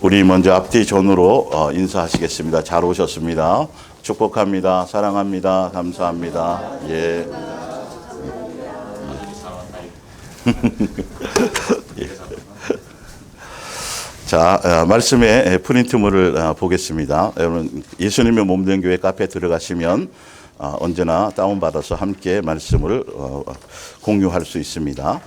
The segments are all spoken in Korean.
우리 먼저 앞뒤 전으로 인사하시겠습니다. 잘 오셨습니다. 축복합니다. 사랑합니다. 감사합니다. 예. 예. 자, 말씀의 프린트물을 보겠습니다. 여러분, 예수님의 몸된 교회 카페에 들어가시면 언제나 다운받아서 함께 말씀을 공유할 수 있습니다.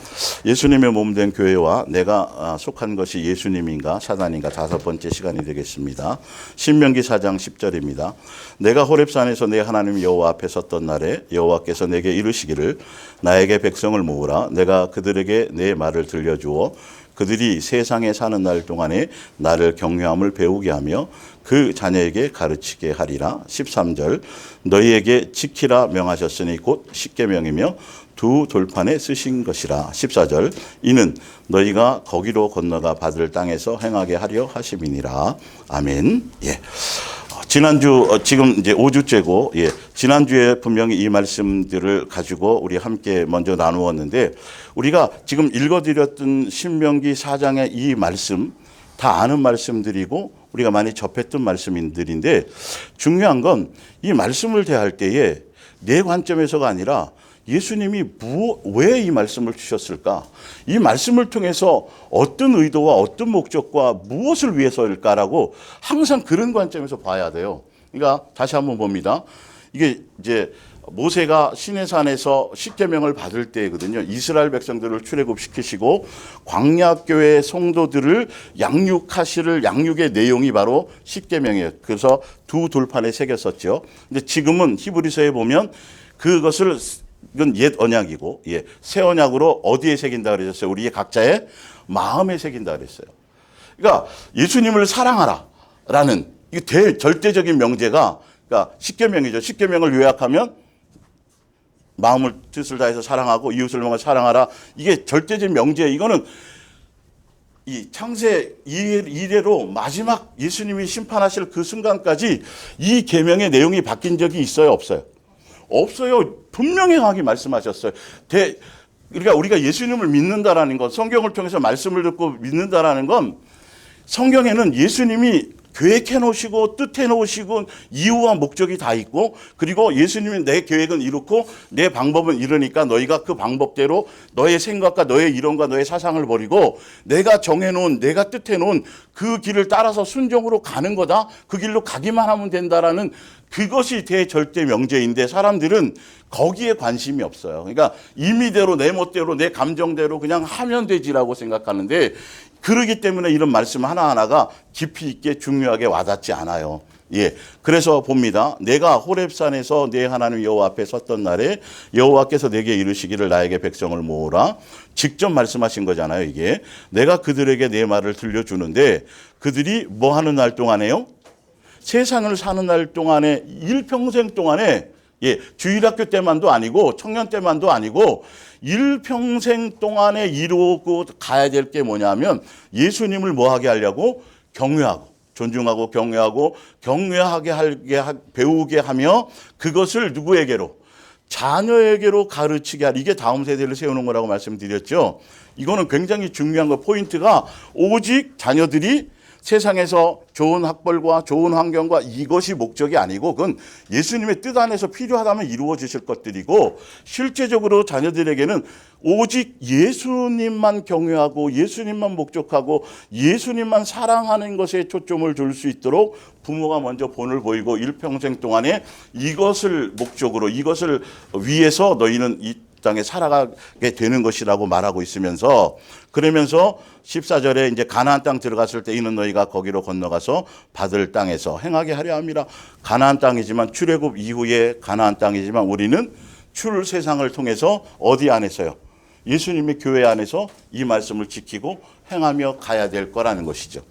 예수님의 몸된 교회와 내가 속한 것이 예수님인가 사단인가 5번째 시간이 되겠습니다. 신명기 4장 10절입니다. 내가 호렙산에서 내 하나님 여호와 앞에 섰던 날에 여호와께서 내게 이르시기를 나에게 백성을 모으라. 내가 그들에게 내 말을 들려주어 그들이 세상에 사는 날 동안에 나를 경외함을 배우게 하며 그 자녀에게 가르치게 하리라. 13절 너희에게 지키라 명하셨으니 곧 십계명이며 두 돌판에 쓰신 것이라. 14절 이는 너희가 거기로 건너가 받을 땅에서 행하게 하려 하심이니라. 아멘. 예. 지난주 지금 이제 5주째고 지난주에 분명히 이 말씀들을 가지고 우리 함께 먼저 나누었는데 우리가 지금 읽어드렸던 신명기 4장의 이 말씀 다 아는 말씀들이고 우리가 많이 접했던 말씀들인데 중요한 건 이 말씀을 대할 때에 내 관점에서가 아니라 예수님이 왜 이 말씀을 주셨을까? 이 말씀을 통해서 어떤 의도와 어떤 목적과 무엇을 위해서일까라고 항상 그런 관점에서 봐야 돼요. 그러니까 다시 한번 봅니다. 이게 이제 모세가 시내산에서 십계명을 받을 때거든요. 이스라엘 백성들을 출애굽시키시고 광야교회 성도들을 양육하실 양육의 내용이 바로 십계명이에요. 그래서 두 돌판에 새겼었죠. 근데 지금은 히브리서에 보면 그것을 이건 옛 언약이고 새 언약으로 어디에 새긴다 그러셨어요? 우리의 각자의 마음에 새긴다 그랬어요. 그러니까 예수님을 사랑하라라는 이게 절대적인 명제가 그러니까 십계명이죠. 십계명을 요약하면 마음을 뜻을 다해서 사랑하고 이웃을 사랑하라. 이게 절대적인 명제예요. 이거는 이 창세 이래로 마지막 예수님이 심판하실 그 순간까지 이 계명의 내용이 바뀐 적이 있어요? 없어요? 없어요. 분명하게 말씀하셨어요. 그러니까 우리가 예수님을 믿는다라는 것, 성경을 통해서 말씀을 듣고 믿는다라는 건 성경에는 예수님이 계획해 놓으시고 뜻해 놓으시고 이유와 목적이 다 있고 그리고 예수님이 내 계획은 이렇고 내 방법은 이러니까 너희가 그 방법대로 너의 생각과 너의 이론과 너의 사상을 버리고 내가 정해놓은 내가 뜻해 놓은 그 길을 따라서 순종으로 가는 거다. 그 길로 가기만 하면 된다라는 그것이 대절대 명제인데 사람들은 거기에 관심이 없어요. 그러니까 임의대로 내 멋대로 내 감정대로 그냥 하면 되지라고 생각하는데 그러기 때문에 이런 말씀 하나하나가 깊이 있게 중요하게 와닿지 않아요. 그래서 봅니다. 내가 호렙산에서 내 하나님 여호와 앞에 섰던 날에 여호와께서 내게 이르시기를 나에게 백성을 모으라. 직접 말씀하신 거잖아요. 이게 내가 그들에게 내 말을 들려주는데 그들이 뭐 하는 날 동안에요? 세상을 사는 날 동안에 일평생 동안에 주일학교 때만도 아니고 청년 때만도 아니고 일평생 동안에 이루고 가야 될 게 뭐냐면 예수님을 뭐하게 하려고? 경외하고 존중하고 경외하게 배우게 하며 그것을 누구에게로? 자녀에게로 가르치게 할 이게 다음 세대를 세우는 거라고 말씀드렸죠. 이거는 굉장히 중요한 거 포인트가 오직 자녀들이 세상에서 좋은 학벌과 좋은 환경과 이것이 목적이 아니고 그건 예수님의 뜻 안에서 필요하다면 이루어지실 것들이고 실제적으로 자녀들에게는 오직 예수님만 경외하고 예수님만 목적하고 예수님만 사랑하는 것에 초점을 둘 수 있도록 부모가 먼저 본을 보이고 일평생 동안에 이것을 목적으로 이것을 위해서 너희는 이 땅에 살아가게 되는 것이라고 말하고 있으면서 그러면서 14절에 이제 가나안 땅 들어갔을 때 이는 너희가 거기로 건너가서 받을 땅에서 행하게 하려 함이라. 가나안 땅이지만 출애굽 이후에 가나안 땅이지만 우리는 출 세상을 통해서 어디 안에서요? 예수님의 교회 안에서 이 말씀을 지키고 행하며 가야 될 거라는 것이죠.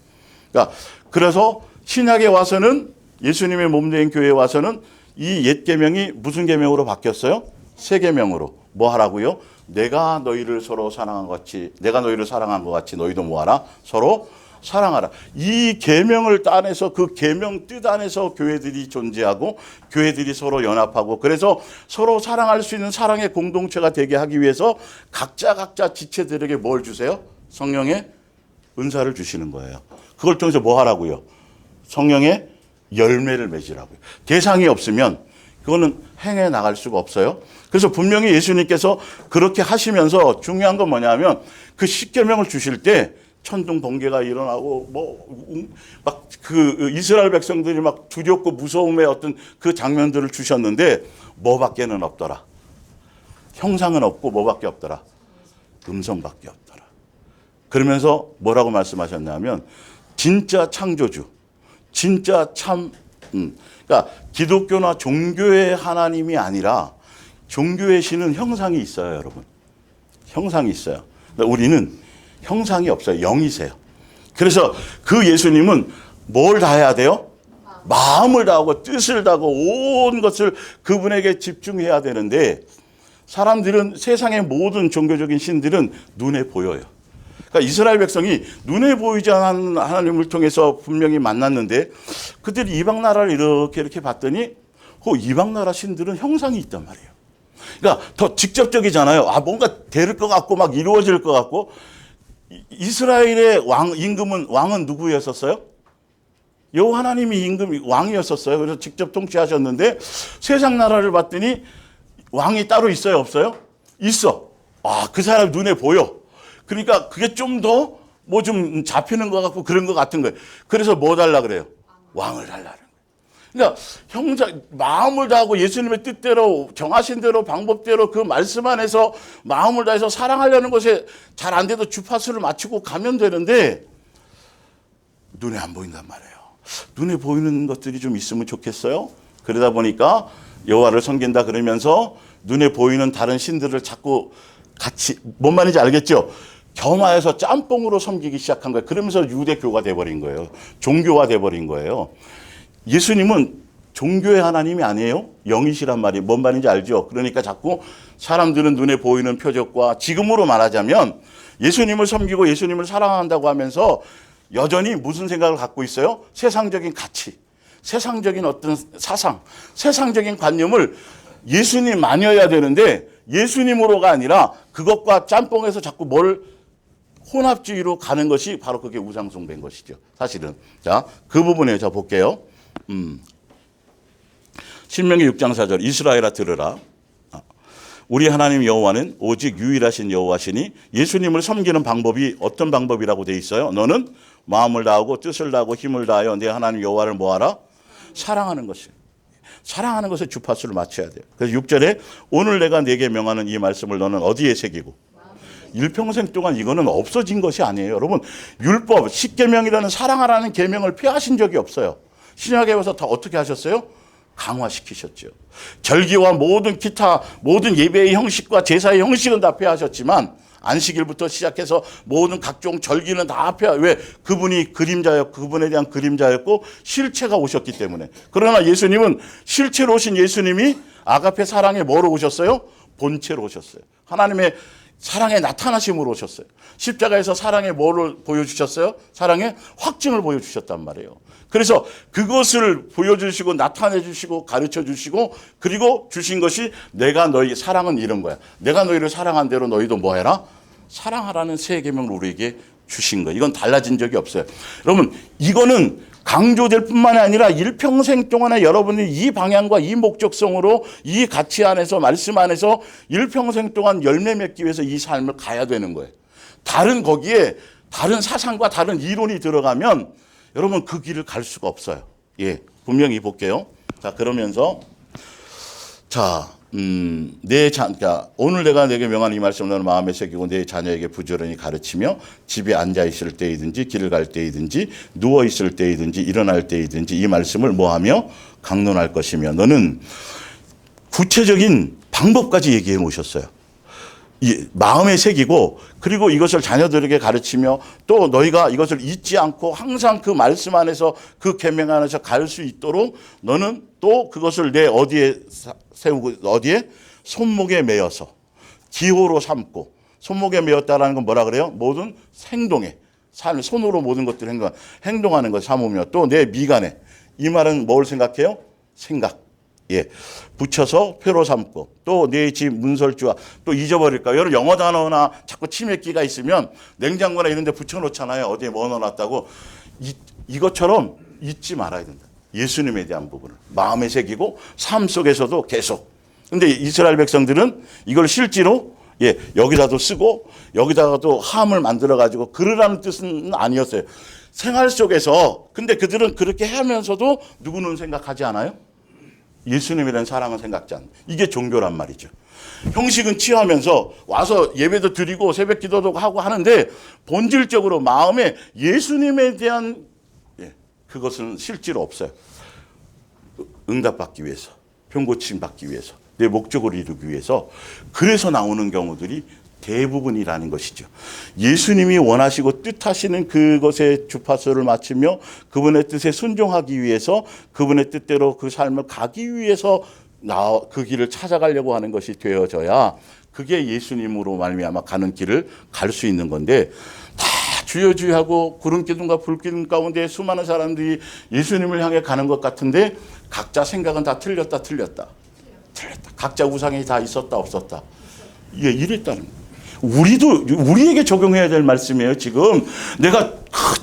그러니까 그래서 신약에 와서는 예수님의 몸된 교회에 와서는 이 옛 계명이 무슨 계명으로 바뀌었어요? 새 계명으로. 뭐 하라고요? 내가 너희를 서로 사랑한 것 같이 내가 너희를 사랑한 것 같이 너희도 뭐하라? 서로 사랑하라. 이 계명을 따내서 그 계명 뜻 안에서 교회들이 존재하고 교회들이 서로 연합하고 그래서 서로 사랑할 수 있는 사랑의 공동체가 되게 하기 위해서 각자 지체들에게 뭘 주세요? 성령의 은사를 주시는 거예요. 그걸 통해서 뭐 하라고요? 성령의 열매를 맺으라고요. 대상이 없으면 그거는 행해 나갈 수가 없어요. 그래서 분명히 예수님께서 그렇게 하시면서 중요한 건 뭐냐면 그 십계명을 주실 때 천둥 번개가 일어나고 막 그 이스라엘 백성들이 막 두렵고 무서움의 어떤 그 장면들을 주셨는데 뭐밖에는 없더라. 형상은 없고 뭐밖에 없더라. 음성밖에 없더라. 그러면서 뭐라고 말씀하셨냐면 진짜 창조주, 진짜 참 그러니까 기독교나 종교의 하나님이 아니라 종교의 신은 형상이 있어요, 여러분. 형상이 있어요. 우리는 형상이 없어요. 영이세요. 그래서 그 예수님은 뭘 다해야 돼요? 마음을 다하고 뜻을 다하고 온 것을 그분에게 집중해야 되는데 사람들은 세상의 모든 종교적인 신들은 눈에 보여요. 그러니까 이스라엘 백성이 눈에 보이지 않는 하나님을 통해서 분명히 만났는데 그들이 이방 나라를 이렇게 봤더니 이방 나라 신들은 형상이 있단 말이에요. 그러니까 더 직접적이잖아요. 뭔가 될 것 같고 막 이루어질 것 같고. 이스라엘의 왕은 누구였었어요? 여호와 하나님이 왕이었었어요. 그래서 직접 통치하셨는데 세상 나라를 봤더니 왕이 따로 있어요, 없어요? 있어. 그 사람 눈에 보여. 그러니까 그게 좀 더 뭐 좀 잡히는 것 같고 그런 것 같은 거예요. 그래서 뭐 달라 그래요? 왕을 달라는 거예요. 그러니까 마음을 다하고 예수님의 뜻대로 정하신 대로 방법대로 그 말씀 안에서 마음을 다해서 사랑하려는 것에 잘 안 돼도 주파수를 맞추고 가면 되는데 눈에 안 보인단 말이에요. 눈에 보이는 것들이 좀 있으면 좋겠어요. 그러다 보니까 여호와를 섬긴다 그러면서 눈에 보이는 다른 신들을 자꾸 같이 뭔 말인지 알겠죠? 겸하여서 짬뽕으로 섬기기 시작한 거예요. 그러면서 유대교가 돼버린 거예요. 종교가 돼버린 거예요. 예수님은 종교의 하나님이 아니에요. 영이시란 말이 뭔 말인지 알죠? 그러니까 자꾸 사람들은 눈에 보이는 표적과 지금으로 말하자면 예수님을 섬기고 예수님을 사랑한다고 하면서 여전히 무슨 생각을 갖고 있어요? 세상적인 가치, 세상적인 어떤 사상, 세상적인 관념을 예수님 마녀야 되는데 예수님으로가 아니라 그것과 짬뽕에서 자꾸 뭘 혼합주의로 가는 것이 바로 그게 우상숭배인 것이죠. 사실은. 자, 그 부분에 저 볼게요. 신명기 6장 4절 이스라엘아 들으라. 우리 하나님 여호와는 오직 유일하신 여호와시니 예수님을 섬기는 방법이 어떤 방법이라고 돼 있어요? 너는 마음을 다하고 뜻을 다하고 힘을 다하여 내 하나님 여호와를 뭐하라? 사랑하는 것이. 사랑하는 것에 주파수를 맞춰야 돼요. 그래서 6절에 오늘 내가 네게 명하는 이 말씀을 너는 어디에 새기고 일평생 동안 이거는 없어진 것이 아니에요. 여러분 율법 10계명이라는 사랑하라는 계명을 폐하신 적이 없어요. 신약에 와서 다 어떻게 하셨어요? 강화시키셨죠. 절기와 모든 기타 모든 예배의 형식과 제사의 형식은 다 폐하셨지만 안식일부터 시작해서 모든 각종 절기는 다 왜 그분이 그림자였고 그분에 대한 그림자였고 실체가 오셨기 때문에. 그러나 예수님은 실체로 오신 예수님이 아가페 사랑에 뭐로 오셨어요? 본체로 오셨어요. 하나님의 사랑의 나타나심으로 오셨어요. 십자가에서 사랑의 뭐를 보여주셨어요? 사랑의 확증을 보여주셨단 말이에요. 그래서 그것을 보여주시고 나타내주시고 가르쳐주시고 그리고 주신 것이 내가 너희 사랑은 이런 거야. 내가 너희를 사랑한 대로 너희도 뭐 해라? 사랑하라는 새 계명을 우리에게 주신 거예요. 이건 달라진 적이 없어요. 여러분 이거는 강조될 뿐만이 아니라 일평생 동안에 여러분이 이 방향과 이 목적성으로 이 가치 안에서 말씀 안에서 일평생 동안 열매 맺기 위해서 이 삶을 가야 되는 거예요. 거기에 다른 사상과 다른 이론이 들어가면 여러분 그 길을 갈 수가 없어요. 예, 분명히 볼게요. 자, 그러면서 그러니까 오늘 내가 내게 명한 이 말씀을 너는 마음에 새기고 내 자녀에게 부지런히 가르치며 집에 앉아 있을 때이든지 길을 갈 때이든지 누워 있을 때이든지 일어날 때이든지 이 말씀을 뭐하며 강론할 것이며 너는 구체적인 방법까지 얘기해 놓으셨어요. 이 마음에 새기고 그리고 이것을 자녀들에게 가르치며 또 너희가 이것을 잊지 않고 항상 그 말씀 안에서 그 계명 안에서 갈 수 있도록 너는 또 그것을 내 어디에 세우고 어디에 손목에 매어서 기호로 삼고 손목에 매었다라는 건 뭐라 그래요? 모든 행동에 손으로 모든 것들을 행동하는 것 삼으며 또 내 미간에 이 말은 뭘 생각해요? 생각. 예, 붙여서 표로 삼고 또 내 집 문설주와 또 잊어버릴까? 여러분 영어 단어나 자꾸 치맥기가 있으면 냉장고나 이런 데 붙여놓잖아요. 어디에 뭐 넣어놨다고. 이것처럼 잊지 말아야 된다. 예수님에 대한 부분을 마음에 새기고 삶 속에서도 계속. 근데 이스라엘 백성들은 이걸 실제로 여기다도 쓰고 여기다가도 함을 만들어 가지고 그러라는 뜻은 아니었어요. 생활 속에서. 근데 그들은 그렇게 하면서도 누구는 생각하지 않아요? 예수님이라는 사랑은 생각지 않는. 이게 종교란 말이죠. 형식은 취하면서 와서 예배도 드리고 새벽 기도도 하고 하는데 본질적으로 마음에 예수님에 대한 그것은 실제로 없어요. 응답받기 위해서, 병고침 받기 위해서, 내 목적을 이루기 위해서. 그래서 나오는 경우들이 대부분이라는 것이죠. 예수님이 원하시고 뜻하시는 그것에 주파수를 맞추며 그분의 뜻에 순종하기 위해서 그분의 뜻대로 그 삶을 가기 위해서 그 길을 찾아가려고 하는 것이 되어져야 그게 예수님으로 말미암아 가는 길을 갈 수 있는 건데, 다 주여 주여 하고 구름 기둥과 불 기둥 가운데 수많은 사람들이 예수님을 향해 가는 것 같은데 각자 생각은 다 틀렸다. 각자 우상이 다 있었다 없었다. 이랬다는 거예요. 우리에게 적용해야 될 말씀이에요. 지금 내가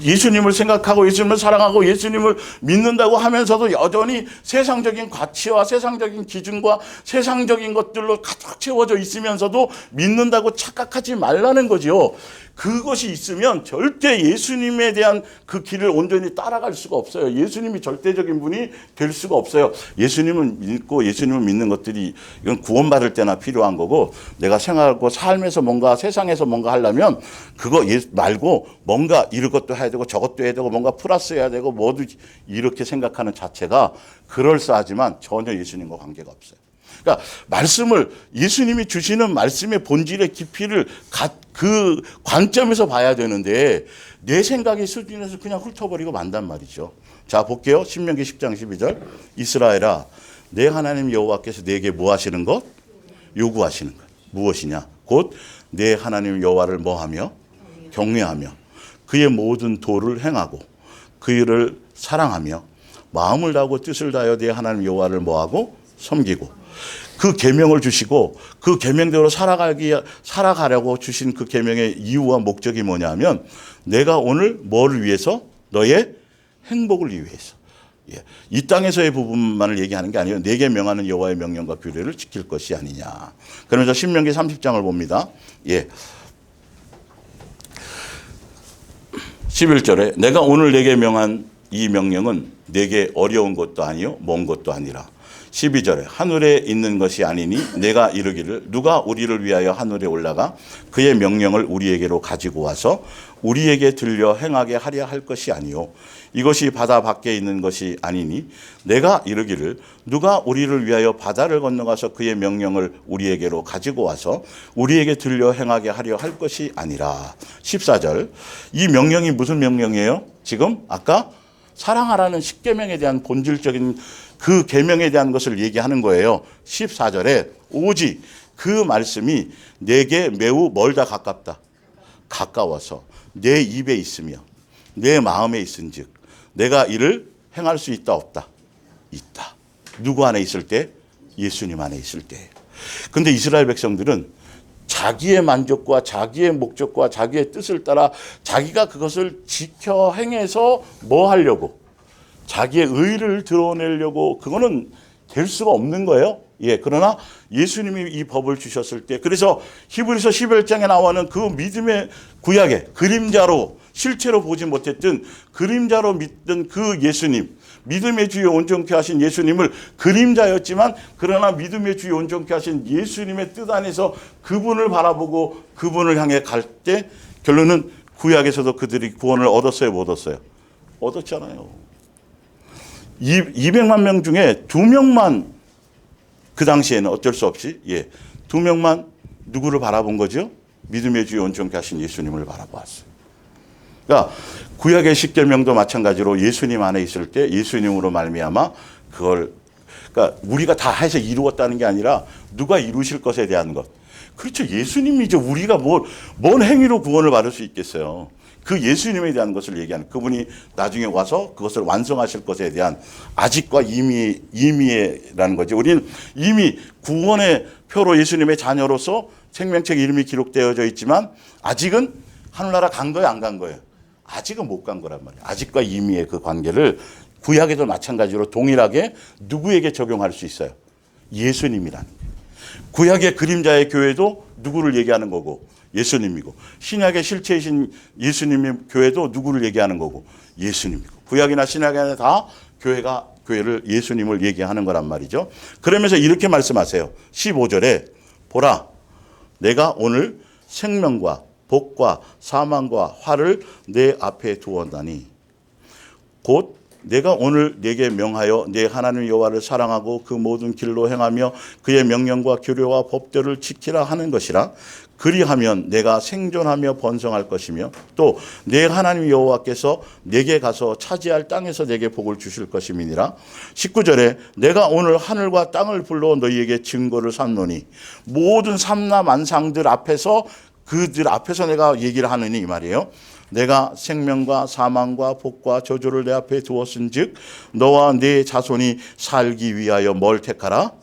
예수님을 생각하고 예수님을 사랑하고 예수님을 믿는다고 하면서도 여전히 세상적인 가치와 세상적인 기준과 세상적인 것들로 가득 채워져 있으면서도 믿는다고 착각하지 말라는 거죠. 그것이 있으면 절대 예수님에 대한 그 길을 온전히 따라갈 수가 없어요. 예수님이 절대적인 분이 될 수가 없어요. 예수님을 믿고 예수님을 믿는 것들이 이건 구원받을 때나 필요한 거고, 내가 생활하고 삶에서 뭔가 세상에서 뭔가 하려면 그거 말고 뭔가 이런 것도 해야 되고 저것도 해야 되고 뭔가 플러스 해야 되고 모두 이렇게 생각하는 자체가 그럴싸하지만 전혀 예수님과 관계가 없어요. 그러니까 말씀을, 예수님이 주시는 말씀의 본질의 깊이를 그 관점에서 봐야 되는데 내 생각의 수준에서 그냥 훑어버리고 만단 말이죠. 자, 볼게요. 신명기 10장 12절. 이스라엘아, 내 하나님 여호와께서 내게 뭐 하시는 것? 요구하시는 것. 무엇이냐? 곧 내 하나님 여호와를 뭐하며? 경외하며 그의 모든 도를 행하고 그를 사랑하며 마음을 다하고 뜻을 다하여 내 하나님 여호와를 뭐하고? 섬기고. 그 계명을 주시고 그 계명대로 살아가려고 주신 그 계명의 이유와 목적이 뭐냐면 내가 오늘 뭐를 위해서? 너의 행복을 위해서. 이 땅에서의 부분만을 얘기하는 게 아니에요. 내게 명하는 여호와의 명령과 규례를 지킬 것이 아니냐. 그러면서 신명기 30장을 봅니다. 11절에 내가 오늘 내게 명한 이 명령은 내게 어려운 것도 아니요 먼 것도 아니라. 12절에 하늘에 있는 것이 아니니 내가 이르기를 누가 우리를 위하여 하늘에 올라가 그의 명령을 우리에게로 가지고 와서 우리에게 들려 행하게 하려 할 것이 아니요 이것이 바다 밖에 있는 것이 아니니 내가 이르기를 누가 우리를 위하여 바다를 건너가서 그의 명령을 우리에게로 가지고 와서 우리에게 들려 행하게 하려 할 것이 아니라. 14절 이 명령이 무슨 명령이에요? 지금 아까 사랑하라는 십계명에 대한 본질적인 그 계명에 대한 것을 얘기하는 거예요. 14절에 오직 그 말씀이 내게 매우 멀다 가깝다. 가까워서 내 입에 있으며 내 마음에 있은즉 내가 이를 행할 수 있다 없다? 있다. 누구 안에 있을 때? 예수님 안에 있을 때. 근데 이스라엘 백성들은 자기의 만족과 자기의 목적과 자기의 뜻을 따라 자기가 그것을 지켜 행해서 뭐 하려고? 자기의 의를 드러내려고. 그거는 될 수가 없는 거예요. 그러나 예수님이 이 법을 주셨을 때, 그래서 히브리서 11장에 나오는 그 믿음의 구약의 그림자로 실체로 보지 못했던 그림자로 믿던 그 예수님, 믿음의 주에 온전케 하신 예수님을 그림자였지만 그러나 믿음의 주에 온전케 하신 예수님의 뜻 안에서 그분을 바라보고 그분을 향해 갈 때 결론은 구약에서도 그들이 구원을 얻었어요, 못 얻었어요? 얻었잖아요. 200만 명 중에 2명만 그 당시에는 어쩔 수 없이 2명만 누구를 바라본 거죠? 믿음의 주에 온전케 하신 예수님을 바라보았어요. 그러니까 구약의 십계명도 마찬가지로 예수님 안에 있을 때 예수님으로 말미암아 그걸, 그러니까 우리가 다 해서 이루었다는 게 아니라 누가 이루실 것에 대한 것. 그렇죠. 예수님이죠. 우리가 뭔 행위로 구원을 받을 수 있겠어요. 그 예수님에 대한 것을 얘기하는, 그분이 나중에 와서 그것을 완성하실 것에 대한 아직과 이미라는 거죠. 우리는 이미 구원의 표로 예수님의 자녀로서 생명책 이름이 기록되어져 있지만 아직은 하늘나라 간 거예요, 안 간 거예요? 아직은 못 간 거란 말이에요. 아직과 이미의 그 관계를 구약에도 마찬가지로 동일하게 누구에게 적용할 수 있어요? 예수님이라는 거예요. 구약의 그림자의 교회도 누구를 얘기하는 거고? 예수님이고, 신약의 실체이신 예수님의 교회도 누구를 얘기하는 거고? 예수님이고, 구약이나 신약이나 다 교회를 예수님을 얘기하는 거란 말이죠. 그러면서 이렇게 말씀하세요. 15절에 보라, 내가 오늘 생명과 복과 사망과 화를 내 앞에 두었나니 곧 내가 오늘 네게 명하여 네 하나님 여호와를 사랑하고 그 모든 길로 행하며 그의 명령과 규례와 법들을 지키라 하는 것이라. 그리하면 내가 생존하며 번성할 것이며 또 내 하나님 여호와께서 내게 가서 차지할 땅에서 내게 복을 주실 것임이니라. 19절에 내가 오늘 하늘과 땅을 불러 너희에게 증거를 삼노니 모든 삼라 만상들 앞에서 그들 앞에서 내가 얘기를 하느니 이 말이에요. 내가 생명과 사망과 복과 저주를 내 앞에 두었은즉 너와 네 자손이 살기 위하여 뭘 택하라?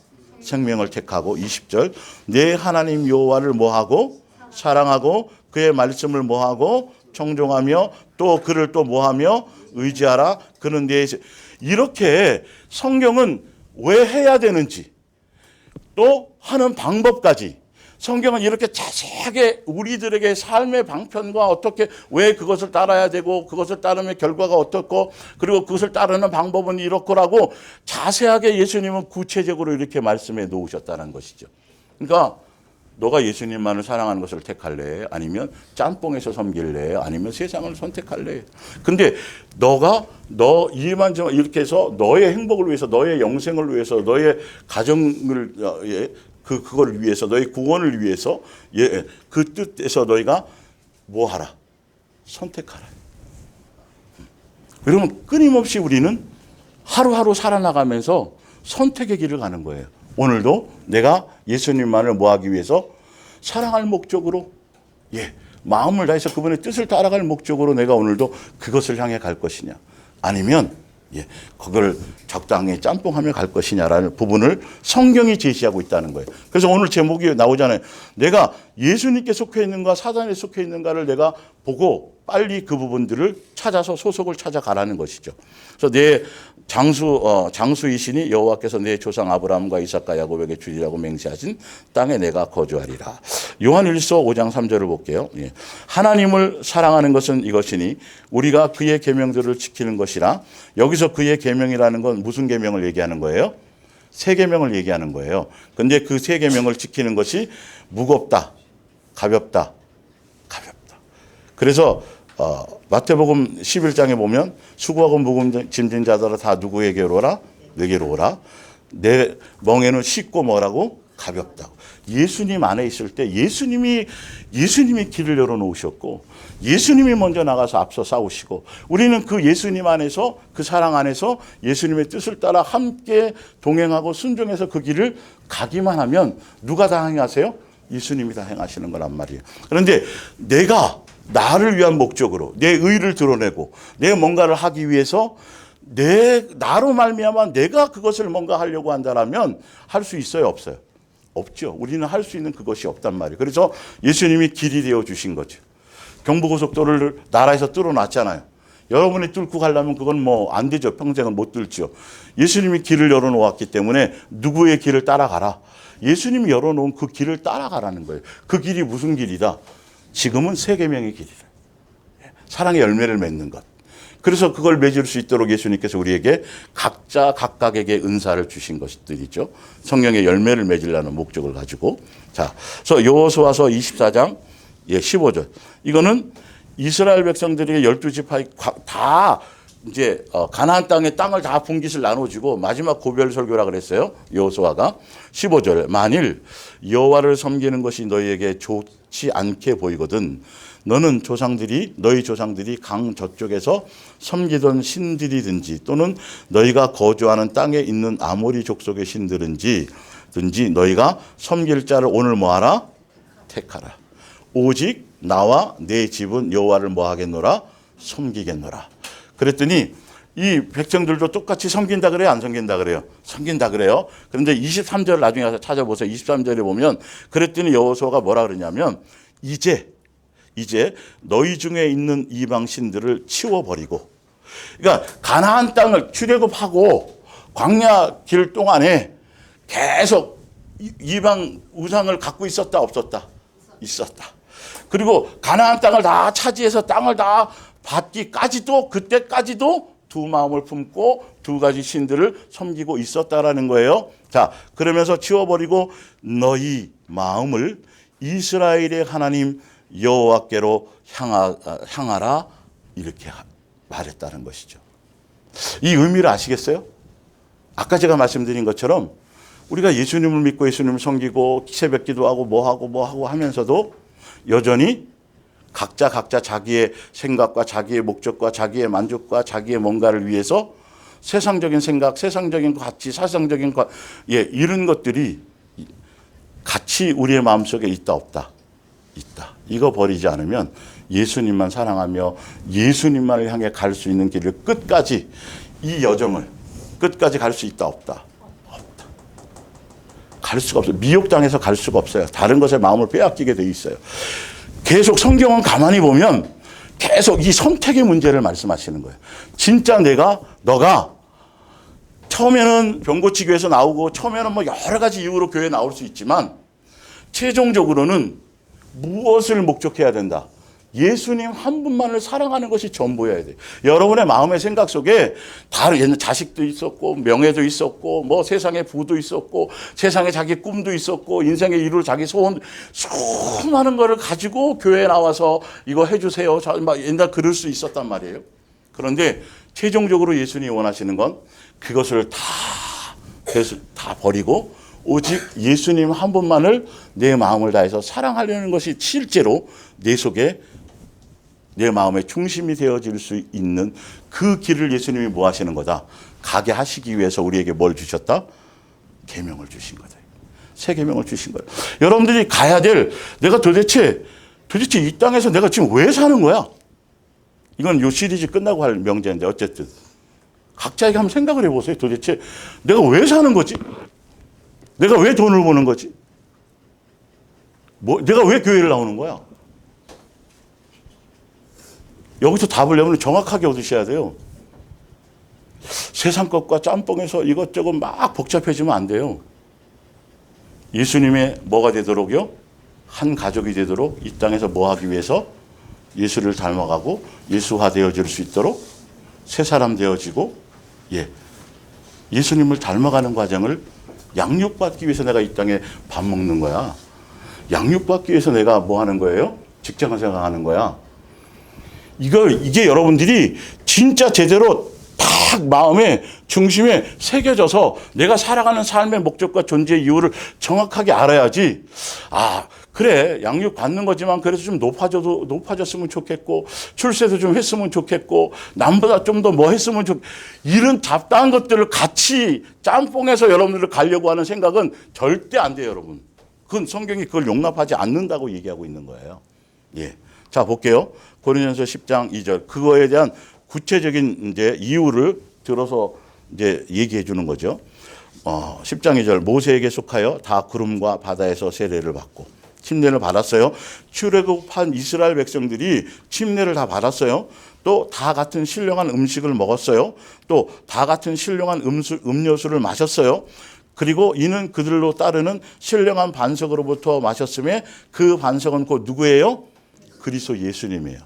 생명을 택하고. 20절 내 하나님 여호와를 뭐하고? 사랑하고 그의 말씀을 뭐하고? 청종하며 또 그를 또 뭐하며? 의지하라. 그는 내 이렇게 성경은 왜 해야 되는지 또 하는 방법까지 성경은 이렇게 자세하게 우리들에게 삶의 방편과 어떻게 왜 그것을 따라야 되고 그것을 따르면 결과가 어떻고 그리고 그것을 따르는 방법은 이렇고라고 자세하게 예수님은 구체적으로 이렇게 말씀해 놓으셨다는 것이죠. 그러니까 너가 예수님만을 사랑하는 것을 택할래? 아니면 짬뽕에서 섬길래? 아니면 세상을 선택할래? 근데 너 이만 좀 이렇게 해서 너의 행복을 위해서, 너의 영생을 위해서, 너의 가정을 그걸 위해서, 너의 구원을 위해서, 그 뜻에서 너희가 뭐 하라? 선택하라. 그러면 끊임없이 우리는 하루하루 살아나가면서 선택의 길을 가는 거예요. 오늘도 내가 예수님만을 뭐 하기 위해서? 사랑할 목적으로, 마음을 다해서 그분의 뜻을 따라갈 목적으로 내가 오늘도 그것을 향해 갈 것이냐. 아니면 그걸 적당히 짬뽕하며 갈 것이냐라는 부분을 성경이 제시하고 있다는 거예요. 그래서 오늘 제목이 나오잖아요. 내가 예수님께 속해 있는가 사단에 속해 있는가를 내가 보고 빨리 그 부분들을 찾아서 소속을 찾아가라는 것이죠. 그래서 내 장수이시니 여호와께서 내 조상 아브라함과 이삭과 야곱에게 주리라고 맹세하신 땅에 내가 거주하리라. 요한일서 5장 3절을 볼게요. 하나님을 사랑하는 것은 이것이니 우리가 그의 계명들을 지키는 것이라. 여기서 그의 계명이라는 건 무슨 계명을 얘기하는 거예요? 세 계명을 얘기하는 거예요. 그런데 그 세 계명을 지키는 것이 무겁다, 가볍다. 그래서 마태복음 11장에 보면 수고하고 무거운 짐진 자들아 다 누구에게로 오라? 내게로 오라. 내 멍에는 쉽고 뭐라고? 가볍다고. 예수님 안에 있을 때 예수님이 길을 열어놓으셨고 예수님이 먼저 나가서 앞서 싸우시고 우리는 그 예수님 안에서 그 사랑 안에서 예수님의 뜻을 따라 함께 동행하고 순종해서 그 길을 가기만 하면 누가 다 행하세요? 예수님이 다 행하시는 거란 말이에요. 그런데 내가 나를 위한 목적으로 내 의를 드러내고 내 뭔가를 하기 위해서 나로 말미암아 내가 그것을 뭔가 하려고 한다라면 할 수 있어요? 없어요? 없죠. 우리는 할 수 있는 그것이 없단 말이에요. 그래서 예수님이 길이 되어 주신 거죠. 경부고속도로를 나라에서 뚫어놨잖아요. 여러분이 뚫고 가려면 그건 뭐 안 되죠. 평생은 못 뚫죠. 예수님이 길을 열어놓았기 때문에 누구의 길을 따라가라. 예수님이 열어놓은 그 길을 따라가라는 거예요. 그 길이 무슨 길이다? 지금은 세 계명의 길이다. 사랑의 열매를 맺는 것. 그래서 그걸 맺을 수 있도록 예수님께서 우리에게 각자 각각에게 은사를 주신 것들이죠. 성령의 열매를 맺으려는 목적을 가지고. 자, 그래서 여호수아서 24장 15절. 이거는 이스라엘 백성들이 12지파이 다 이제 가나안 땅을 다 분깃을 나눠주고 마지막 고별 설교라 그랬어요. 여호수아가 15절. 만일 여호와를 섬기는 것이 너희에게 좋지 않게 보이거든 너희 조상들이 강 저쪽에서 섬기던 신들이든지 또는 너희가 거주하는 땅에 있는 아모리 족속의 신들은지 너희가 섬길 자를 오늘 뭐하라? 택하라. 오직 나와 내 집은 여호와를 뭐하겠노라? 섬기겠노라. 그랬더니 이 백성들도 똑같이 섬긴다 그래요? 안 섬긴다 그래요? 섬긴다 그래요. 그런데 23절 나중에 가서 찾아보세요. 23절에 보면 그랬더니 여호수아가 뭐라 그러냐면 이제 이제 너희 중에 있는 이방 신들을 치워버리고, 그러니까 가나안 땅을 출애굽하고 광야 길 동안에 계속 이방 우상을 갖고 있었다 없었다? 있었다. 그리고 가나안 땅을 다 차지해서 땅을 다 받기까지도, 그때까지도 두 마음을 품고 두 가지 신들을 섬기고 있었다라는 거예요. 자, 그러면서 치워버리고 너희 마음을 이스라엘의 하나님 여호와께로 향하라, 이렇게 말했다는 것이죠. 이 의미를 아시겠어요? 아까 제가 말씀드린 것처럼 우리가 예수님을 믿고 예수님을 섬기고 새벽 기도하고 뭐하고 하면서도 여전히 각자 자기의 생각과 자기의 목적과 자기의 만족과 자기의 뭔가를 위해서 세상적인 생각, 세상적인 가치, 세상적인 이런 것들이 같이 우리의 마음속에 있다 없다? 있다. 이거 버리지 않으면 예수님만 사랑하며 예수님만을 향해 갈 수 있는 길을 끝까지, 이 여정을 끝까지 갈 수 있다 없다? 없다. 갈 수가 없어요. 미혹당해서 갈 수가 없어요. 다른 것에 마음을 빼앗기게 돼 있어요. 계속 성경은 가만히 보면 계속 이 선택의 문제를 말씀하시는 거예요. 진짜 너가 처음에는 병고치 교회에서 나오고 처음에는 뭐 여러 가지 이유로 교회에 나올 수 있지만 최종적으로는 무엇을 목적해야 된다? 예수님 한 분만을 사랑하는 것이 전부여야 돼요. 여러분의 마음의 생각 속에 다른 자식도 있었고 명예도 있었고 뭐 세상의 부도 있었고 세상에 자기 꿈도 있었고 인생에 이룰 자기 소원, 수많은 거를 가지고 교회에 나와서 이거 해주세요. 막 옛날 그럴 수 있었단 말이에요. 그런데 최종적으로 예수님이 원하시는 건 그것을 다 버리고 오직 예수님 한 분만을 내 마음을 다해서 사랑하려는 것이 실제로 내 속에 내 마음의 중심이 되어질 수 있는 그 길을 예수님이 뭐 하시는 거다? 가게 하시기 위해서 우리에게 뭘 주셨다? 계명을 주신 거다. 새 계명을 주신 거예요. 여러분들이 가야 될, 내가 도대체 이 땅에서 내가 지금 왜 사는 거야? 이건 요 시리즈 끝나고 할 명제인데 어쨌든 각자에게 한번 생각을 해보세요. 도대체 내가 왜 사는 거지? 내가 왜 돈을 버는 거지? 내가 왜 교회를 나오는 거야? 여기서 답을 내면 정확하게 얻으셔야 돼요. 세상 것과 짬뽕에서 이것저것 막 복잡해지면 안 돼요. 예수님의 뭐가 되도록요? 한 가족이 되도록 이 땅에서 뭐 하기 위해서? 예수를 닮아가고 예수화 되어질 수 있도록 새 사람 되어지고, 예수님을 닮아가는 과정을 양육받기 위해서 내가 이 땅에 밥 먹는 거야. 양육받기 위해서 내가 뭐 하는 거예요? 직장을 생각하는 거야. 이게 여러분들이 진짜 제대로 딱 마음의 중심에 새겨져서 내가 살아가는 삶의 목적과 존재의 이유를 정확하게 알아야지. 그래, 양육 받는 거지만 그래서 좀 높아졌으면 좋겠고, 출세도 좀 했으면 좋겠고, 남보다 좀 더 뭐 했으면 이런 잡다한 것들을 같이 짬뽕해서 여러분들을 가려고 하는 생각은 절대 안 돼요, 여러분. 그건 성경이 그걸 용납하지 않는다고 얘기하고 있는 거예요. 자, 볼게요. 고린도전서 10장 2절. 그거에 대한 구체적인 이제 이유를 들어서 이제 얘기해 주는 거죠. 10장 2절. 모세에게 속하여 다 구름과 바다에서 세례를 받고 침례를 받았어요. 출애굽한 이스라엘 백성들이 침례를 다 받았어요. 또 다 같은 신령한 음식을 먹었어요. 또 다 같은 신령한 음료수를 마셨어요. 그리고 이는 그들로 따르는 신령한 반석으로부터 마셨음에 그 반석은 곧 누구예요? 그리스도 예수님이에요.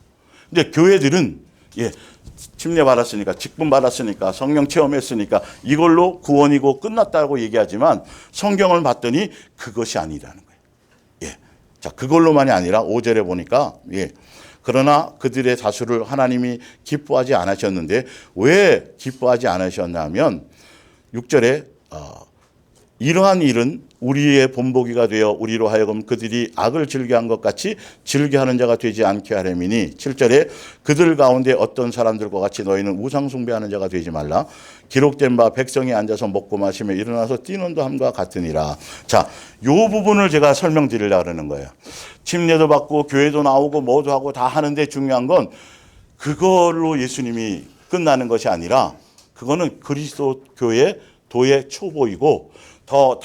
근데 교회들은 침례 받았으니까, 직분 받았으니까, 성령 체험했으니까 이걸로 구원이고 끝났다고 얘기하지만 성경을 봤더니 그것이 아니라는 거예요. 자, 그걸로만이 아니라 5절에 보니까 그러나 그들의 다수를 하나님이 기뻐하지 않으셨는데 왜 기뻐하지 않으셨냐면 6절에 이러한 일은 우리의 본보기가 되어 우리로 하여금 그들이 악을 즐겨한 것 같이 즐겨하는 자가 되지 않게 하려미니 7절에 그들 가운데 어떤 사람들과 같이 너희는 우상 숭배하는 자가 되지 말라. 기록된 바 백성이 앉아서 먹고 마시며 일어나서 뛰는도 함과 같으니라. 자, 요 부분을 제가 설명드리려고 하는 거예요. 침례도 받고 교회도 나오고 뭐도 하고 다 하는데 중요한 건 그걸로 예수님이 끝나는 것이 아니라 그거는 그리스도 교회 도의 초보이고 더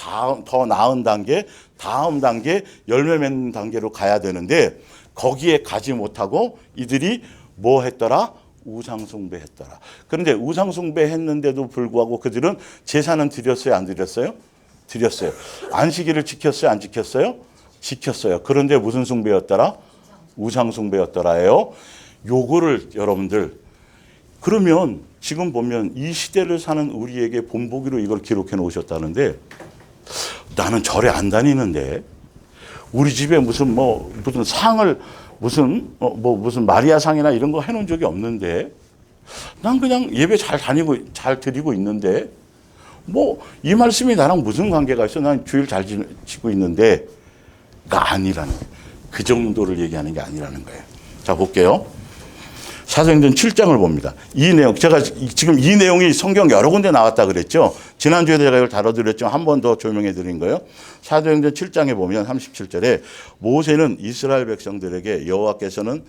나은 단계, 다음 단계, 열매 맺는 단계로 가야 되는데 거기에 가지 못하고 이들이 뭐 했더라? 우상숭배했더라. 그런데 우상숭배했는데도 불구하고 그들은 제사는 드렸어요, 안 드렸어요? 드렸어요. 안식일을 지켰어요, 안 지켰어요? 지켰어요. 그런데 무슨 숭배였더라? 우상숭배였더라예요. 요거를 여러분들, 그러면 지금 보면 이 시대를 사는 우리에게 본보기로 이걸 기록해 놓으셨다는데, 나는 절에 안 다니는데 우리 집에 무슨 상을 무슨 마리아 상이나 이런 거 해놓은 적이 없는데, 난 그냥 예배 잘 드리고 있는데, 이 말씀이 나랑 무슨 관계가 있어? 난 주일 잘 지키고 있는데, 가 아니라는 거예요. 그 정도를 얘기하는 게 아니라는 거예요. 자, 볼게요. 사도행전 7장을 봅니다. 이 내용, 제가 지금 이 내용이 성경 여러 군데 나왔다 그랬죠. 지난주에 제가 이걸 다뤄드렸지만 한 번 더 조명해 드린 거예요. 사도행전 7장에 보면 37절에 모세는 이스라엘 백성들에게 여호와께서는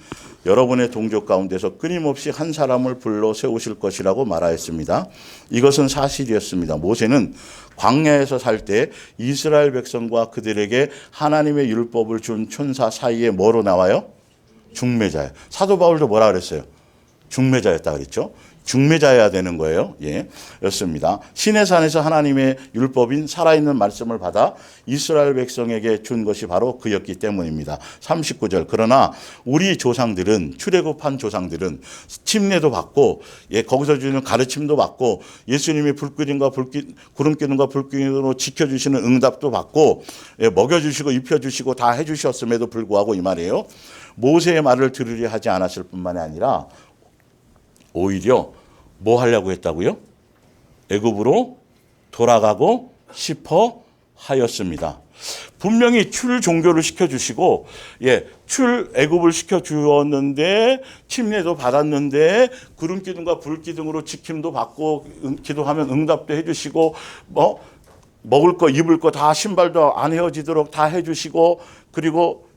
여러분의 동족 가운데서 끊임없이 한 사람을 불러 세우실 것이라고 말하였습니다. 이것은 사실이었습니다. 모세는 광야에서 살 때 이스라엘 백성과 그들에게 하나님의 율법을 준 천사 사이에 뭐로 나와요? 중매자예요. 사도 바울도 뭐라 그랬어요? 중매자였다 그랬죠. 중매자여야 되는 거예요. 예, 였습니다. 시내산에서 하나님의 율법인 살아있는 말씀을 받아 이스라엘 백성에게 준 것이 바로 그였기 때문입니다. 39절. 그러나 우리 조상들은, 출애굽한 조상들은 침례도 받고, 거기서 주는 가르침도 받고, 예수님이 구름기둥과 불기둥으로 지켜주시는 응답도 받고, 먹여주시고 입혀주시고 다 해주셨음에도 불구하고 이 말이에요. 모세의 말을 들으려 하지 않았을 뿐만이 아니라 오히려 뭐 하려고 했다고요? 애굽으로 돌아가고 싶어 하였습니다. 분명히 출종교를 시켜주시고, 출애굽을 시켜주었는데, 침례도 받았는데, 구름기둥과 불기둥으로 지킴도 받고, 기도하면 응답도 해주시고, 먹을 거 입을 거 다, 신발도 안 헤어지도록 다 해주시고, 그리고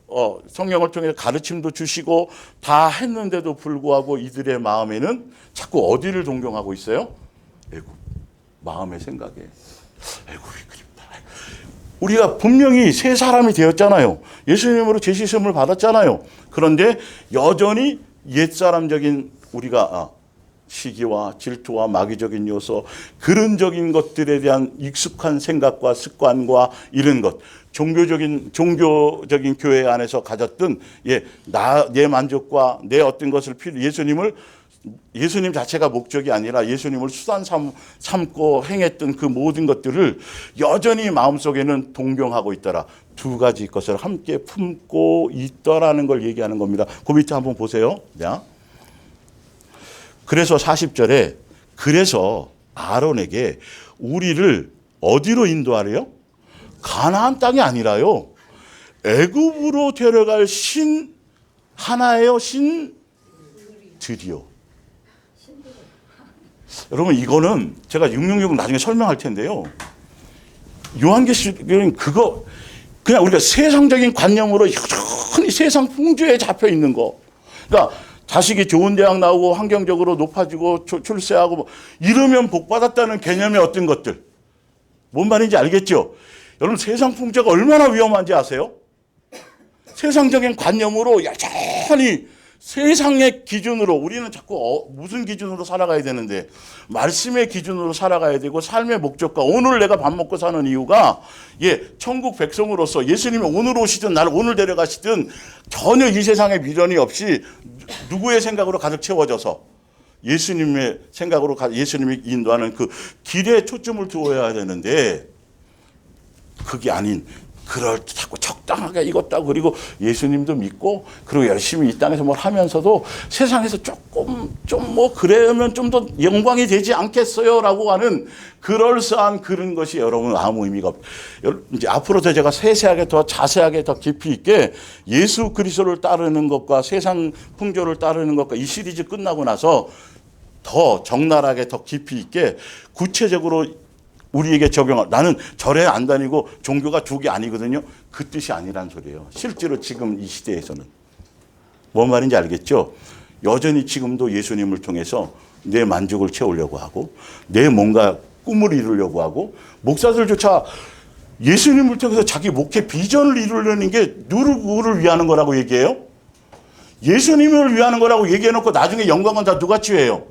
성령을 통해 가르침도 주시고 다 했는데도 불구하고 이들의 마음에는 자꾸 어디를 동경하고 있어요? 애굽. 마음의 생각에 애굽이 그립다. 우리가 분명히 새 사람이 되었잖아요. 예수님으로 제시심을 받았잖아요. 그런데 여전히 옛사람적인 우리가 시기와 질투와 마귀적인 요소, 그런적인 것들에 대한 익숙한 생각과 습관과 이런 것, 종교적인 교회 안에서 가졌던 내 만족과 내 어떤 것을 예수님 자체가 목적이 아니라 예수님을 수단 삼고 행했던 그 모든 것들을 여전히 마음속에는 동경하고 있더라. 두 가지 것을 함께 품고 있더라는 걸 얘기하는 겁니다. 그 밑에 한번 보세요. 그래서 40절에 그래서 아론에게 우리를 어디로 인도하래요? 가나안 땅이 아니라요. 애굽으로 데려갈 신 하나예요. 신들이요. 여러분 이거는 제가 666 나중에 설명할 텐데요. 요한계시록은 그거 그냥 우리가 세상적인 관념으로 여전히 세상 풍조에 잡혀 있는 거. 그러니까 자식이 좋은 대학 나오고 환경적으로 높아지고 출세하고 이러면 복 받았다는 개념의 어떤 것들. 뭔 말인지 알겠죠? 여러분 세상 풍조가 얼마나 위험한지 아세요? 세상적인 관념으로 여전히 세상의 기준으로 우리는 자꾸 무슨 기준으로 살아가야 되는데 말씀의 기준으로 살아가야 되고 삶의 목적과 오늘 내가 밥 먹고 사는 이유가 천국 백성으로서 예수님이 오늘 오시든 나를 오늘 데려가시든 전혀 이 세상에 미련이 없이 누구의 생각으로 가득 채워져서 예수님의 생각으로 예수님이 인도하는 그 길에 초점을 두어야 되는데 그게 아닌 자꾸 적당하게 익었다 그리고 예수님도 믿고 그리고 열심히 이 땅에서 뭘 하면서도 세상에서 조금 그러면 좀 더 영광이 되지 않겠어요라고 하는 그럴싸한 그런 것이 여러분 아무 의미가 없. 이제 앞으로도 제가 세세하게 더 자세하게 더 깊이 있게 예수 그리스도를 따르는 것과 세상 풍조를 따르는 것과 이 시리즈 끝나고 나서 더 적나라하게 더 깊이 있게 구체적으로 우리에게 적용할, 나는 절에 안 다니고 종교가 족이 아니거든요. 그 뜻이 아니란 소리예요. 실제로 지금 이 시대에서는. 뭔 말인지 알겠죠? 여전히 지금도 예수님을 통해서 내 만족을 채우려고 하고 내 뭔가 꿈을 이루려고 하고 목사들조차 예수님을 통해서 자기 목회 비전을 이루려는 게 누구를 위하는 거라고 얘기해요? 예수님을 위하는 거라고 얘기해놓고 나중에 영광은 다 누가 취해요?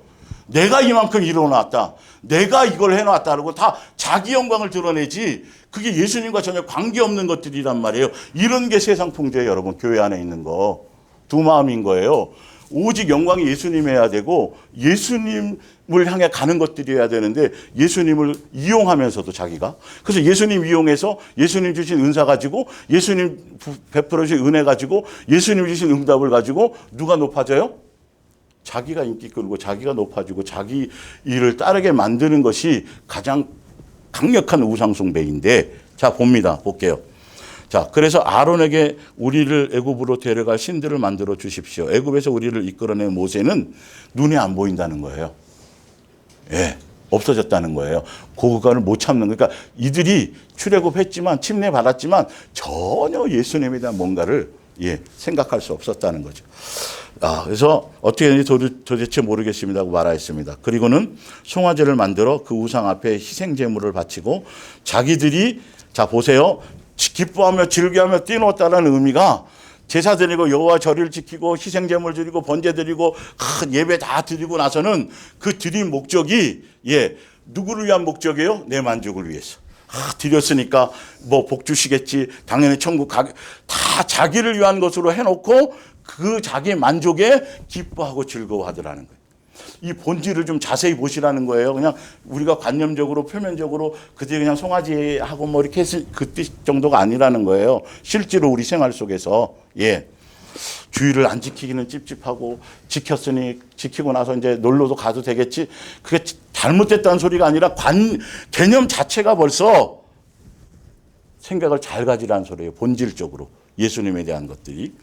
내가 이만큼 이뤄놨다. 내가 이걸 해놨다라고 다 자기 영광을 드러내지 그게 예수님과 전혀 관계없는 것들이란 말이에요. 이런 게 세상 풍조예요. 여러분 교회 안에 있는 거. 두 마음인 거예요. 오직 영광이 예수님이어야 되고 예수님을 향해 가는 것들이어야 되는데 예수님을 이용하면서도 자기가 그래서 예수님 이용해서 예수님 주신 은사 가지고 예수님 베풀어 주신 은혜 가지고 예수님 주신 응답을 가지고 누가 높아져요? 자기가 인기 끌고 자기가 높아지고 자기 일을 따르게 만드는 것이 가장 강력한 우상 숭배인데 자 볼게요. 자, 그래서 아론에게 우리를 애굽으로 데려갈 신들을 만들어 주십시오. 애굽에서 우리를 이끌어낸 모세는 눈에 안 보인다는 거예요. 예, 없어졌다는 거예요. 그거를 못 참는 그러니까 이들이 출애굽했지만 침례 받았지만 전혀 예수님에 대한 뭔가를 생각할 수 없었다는 거죠. 그래서 어떻게 되는지 도대체 모르겠습니다 하고 말하였습니다. 그리고는 송아지를 만들어 그 우상 앞에 희생 제물을 바치고 자기들이 자 보세요. 기뻐하며 즐겨하며 뛰놀았다는 의미가 제사 드리고 여호와 절을 지키고 희생 제물 드리고 번제 드리고 예배 다 드리고 나서는 그 드린 목적이 누구를 위한 목적이에요? 내 만족을 위해서. 드렸으니까 뭐 복 주시겠지. 당연히 천국 다 자기를 위한 것으로 해놓고 그 자기 만족에 기뻐하고 즐거워하더라는 거예요. 이 본질을 좀 자세히 보시라는 거예요. 그냥 우리가 관념적으로 표면적으로 그들이 그냥 송아지하고 뭐 이렇게 그 뜻 정도가 아니라는 거예요. 실제로 우리 생활 속에서 주의를 안 지키기는 찝찝하고 지켰으니 지키고 나서 이제 놀러도 가도 되겠지. 그게 잘못됐다는 소리가 아니라 개념 자체가 벌써 생각을 잘 가지라는 소리예요. 본질적으로 예수님에 대한 것들이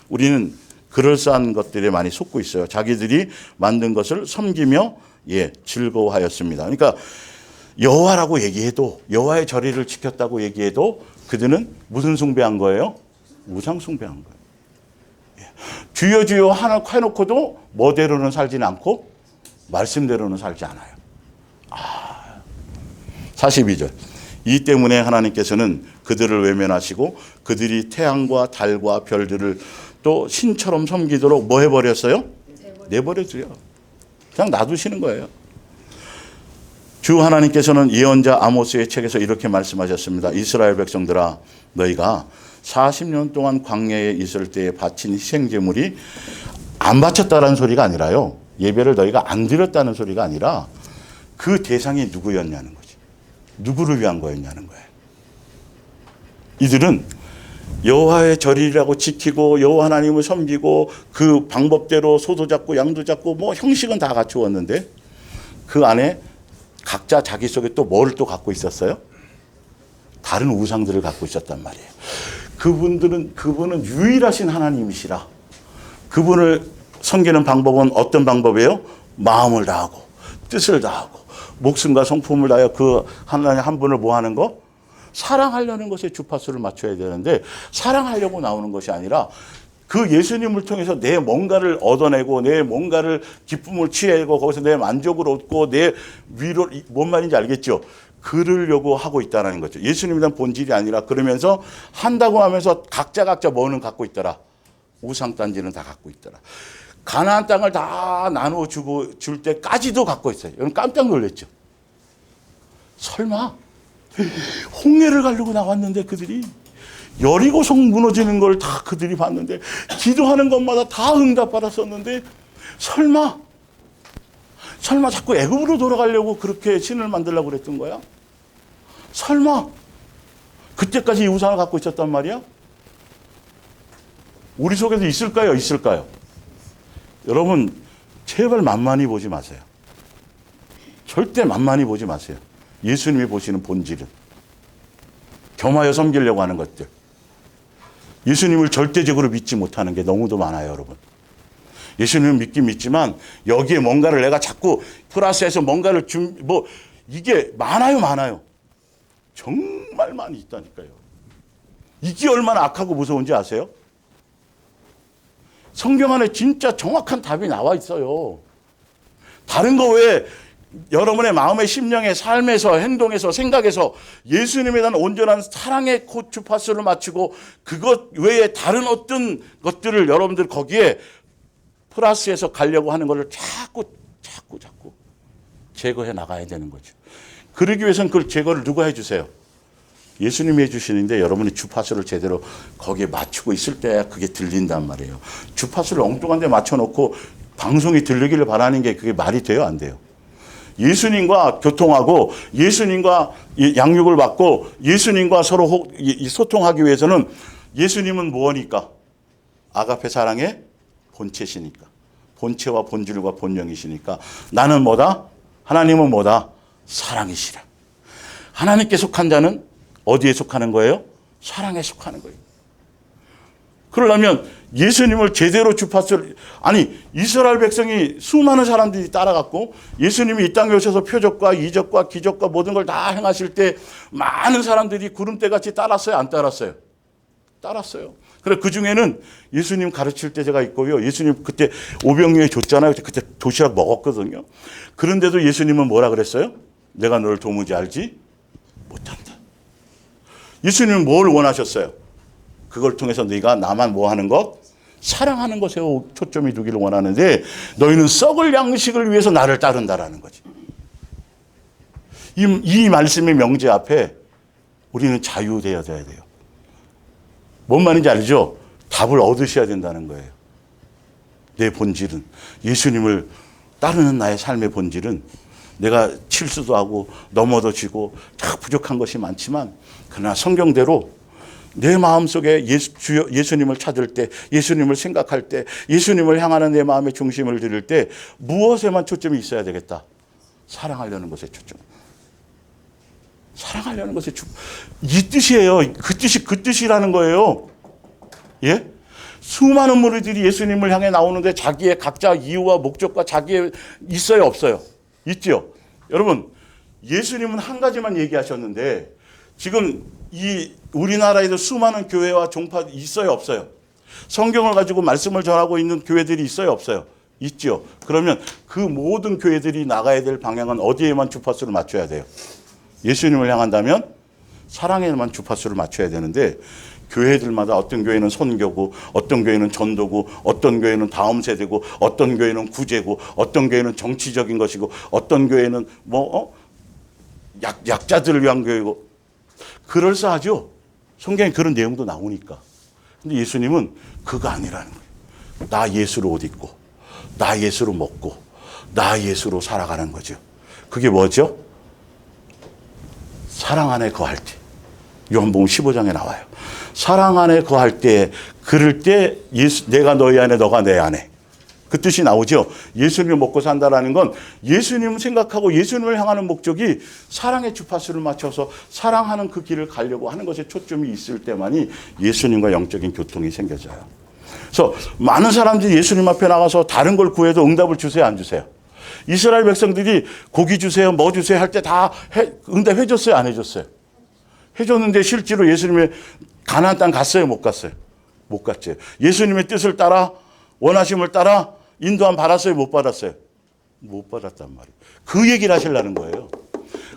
우리는 그럴싸한 것들에 많이 속고 있어요. 자기들이 만든 것을 섬기며 즐거워하였습니다. 그러니까 여호와라고 얘기해도 여호와의 절의를 지켰다고 얘기해도 그들은 무슨 숭배한 거예요? 우상 숭배한 거예요. 주여 주여 하나 해놓고도 뭐대로는 살지는 않고 말씀대로는 살지 않아요. 42절. 이 때문에 하나님께서는 그들을 외면하시고 그들이 태양과 달과 별들을 또 신처럼 섬기도록 뭐 해버렸어요? 내버려둬요. 그냥 놔두시는 거예요. 주 하나님께서는 예언자 아모스의 책에서 이렇게 말씀하셨습니다. 이스라엘 백성들아 너희가 40년 동안 광야에 있을 때에 바친 희생제물이 안 바쳤다라는 소리가 아니라요. 예배를 너희가 안 드렸다는 소리가 아니라 그 대상이 누구였냐는 거지. 누구를 위한 거였냐는 거예요. 이들은 여호와의 절이라고 지키고 여호와 하나님을 섬기고 그 방법대로 소도 잡고 양도 잡고 뭐 형식은 다 갖추었는데 그 안에 각자 자기 속에 또 뭐를 또 갖고 있었어요? 다른 우상들을 갖고 있었단 말이에요. 그분은 유일하신 하나님이시라. 그분을 섬기는 방법은 어떤 방법이에요? 마음을 다하고 뜻을 다하고 목숨과 성품을 다하여 그 하나님 한 분을 뭐 하는 거? 사랑하려는 것에 주파수를 맞춰야 되는데 사랑하려고 나오는 것이 아니라 그 예수님을 통해서 내 뭔가를 얻어내고 내 뭔가를 기쁨을 취하고 거기서 내 만족을 얻고 내 위로 뭔 말인지 알겠죠? 그러려고 하고 있다는 거죠. 예수님에 대한 본질이 아니라 그러면서 한다고 하면서 각자 뭐는 갖고 있더라. 우상단지는 다 갖고 있더라. 가나안 땅을 다 나누어 줄 때까지도 갖고 있어요. 여러분 깜짝 놀랐죠? 설마 홍해를 가려고 나왔는데 그들이 여리고성 무너지는 걸 다 그들이 봤는데 기도하는 것마다 다 응답받았었는데 설마 자꾸 애굽으로 돌아가려고 그렇게 신을 만들려고 그랬던 거야? 설마 그때까지 이 우상을 갖고 있었단 말이야? 우리 속에도 있을까요? 여러분 제발 만만히 보지 마세요. 절대 만만히 보지 마세요. 예수님이 보시는 본질은 겸하여 섬기려고 하는 것들. 예수님을 절대적으로 믿지 못하는 게 너무도 많아요, 여러분. 예수님은 믿긴 믿지만 여기에 뭔가를 내가 자꾸 플러스해서 뭔가를 이게 많아요. 정말 많이 있다니까요. 이게 얼마나 악하고 무서운지 아세요? 성경 안에 진짜 정확한 답이 나와 있어요. 다른 거 외에 여러분의 마음의 심령의 삶에서 행동에서 생각에서 예수님에 대한 온전한 사랑의 주파수를 맞추고 그것 외에 다른 어떤 것들을 여러분들 거기에 플러스해서 가려고 하는 것을 자꾸 제거해 나가야 되는 거죠. 그러기 위해서는 그걸 제거를 누가 해주세요? 예수님이 해주시는데 여러분이 주파수를 제대로 거기에 맞추고 있을 때 그게 들린단 말이에요. 주파수를 엉뚱한 데 맞춰놓고 방송이 들리기를 바라는 게 그게 말이 돼요? 안 돼요? 예수님과 교통하고 예수님과 양육을 받고 예수님과 서로 소통하기 위해서는 예수님은 뭐니까? 아가페 사랑의 본체시니까. 본체와 본질과 본령이시니까 나는 뭐다? 하나님은 뭐다? 사랑이시라. 하나님께 속한 자는 어디에 속하는 거예요? 사랑에 속하는 거예요. 그러려면 예수님을 제대로 주파수를, 아니 이스라엘 백성이 수많은 사람들이 따라갔고 예수님이 이 땅에 오셔서 표적과 이적과 기적과 모든 걸 다 행하실 때 많은 사람들이 구름대같이 따랐어요? 안 따랐어요? 따랐어요. 그래 그 중에는 예수님 가르칠 때가 있고요. 예수님 그때 오병이어 줬잖아요. 그때 도시락 먹었거든요. 그런데도 예수님은 뭐라 그랬어요? 내가 너를 도무지 알지 못한다. 예수님은 뭘 원하셨어요? 그걸 통해서 네가 나만 뭐 하는 것? 사랑하는 것에 초점이 두기를 원하는데 너희는 썩을 양식을 위해서 나를 따른다라는 거지. 이 말씀의 명제 앞에 우리는 자유되어야 돼요. 뭔 말인지 알죠? 답을 얻으셔야 된다는 거예요. 내 본질은, 예수님을 따르는 나의 삶의 본질은 내가 실수도 하고 넘어도 지고 다 부족한 것이 많지만 그러나 성경대로 내 마음속에 예수님을 찾을 때, 예수님을 생각할 때, 예수님을 향하는 내 마음의 중심을 들일 때 무엇에만 초점이 있어야 되겠다? 사랑하려는 것에 초점. 사랑하려는 것에 이 뜻이에요. 그 뜻이라는 거예요. 예? 수많은 무리들이 예수님을 향해 나오는데 자기의 각자 이유와 목적과 자기의 있어요, 없어요? 있죠. 여러분, 예수님은 한 가지만 얘기하셨는데 지금 이 우리나라에도 수많은 교회와 종파 있어요, 없어요? 성경을 가지고 말씀을 전하고 있는 교회들이 있어요, 없어요? 있죠. 그러면 그 모든 교회들이 나가야 될 방향은 어디에만 주파수를 맞춰야 돼요? 예수님을 향한다면 사랑에만 주파수를 맞춰야 되는데 교회들마다 어떤 교회는 선교고 어떤 교회는 전도고 어떤 교회는 다음 세대고 어떤 교회는 구제고 어떤 교회는 정치적인 것이고 어떤 교회는 약자들을 위한 교회고 그럴싸하죠. 성경에 그런 내용도 나오니까. 근데 예수님은 그거 아니라는 거예요. 나 예수로 옷 입고 나 예수로 먹고 나 예수로 살아가는 거죠. 그게 뭐죠? 사랑 안에 거할 때. 요한복음 15장에 나와요. 사랑 안에 거할 때, 그럴 때 내가 너희 안에 너가 내 안에. 그 뜻이 나오죠. 예수님을 먹고 산다라는 건 예수님을 생각하고 예수님을 향하는 목적이 사랑의 주파수를 맞춰서 사랑하는 그 길을 가려고 하는 것에 초점이 있을 때만이 예수님과 영적인 교통이 생겨져요. 그래서 많은 사람들이 예수님 앞에 나가서 다른 걸 구해도 응답을 주세요, 안 주세요? 이스라엘 백성들이 고기 주세요, 뭐 주세요 할 때 다 응답해 줬어요, 안 해줬어요? 해줬는데 실제로 예수님의 가나안 땅 갔어요, 못 갔어요? 못 갔죠. 예수님의 뜻을 따라 원하심을 따라 인도함 받았어요, 못 받았어요? 못 받았단 말이에요. 그 얘기를 하시려는 거예요.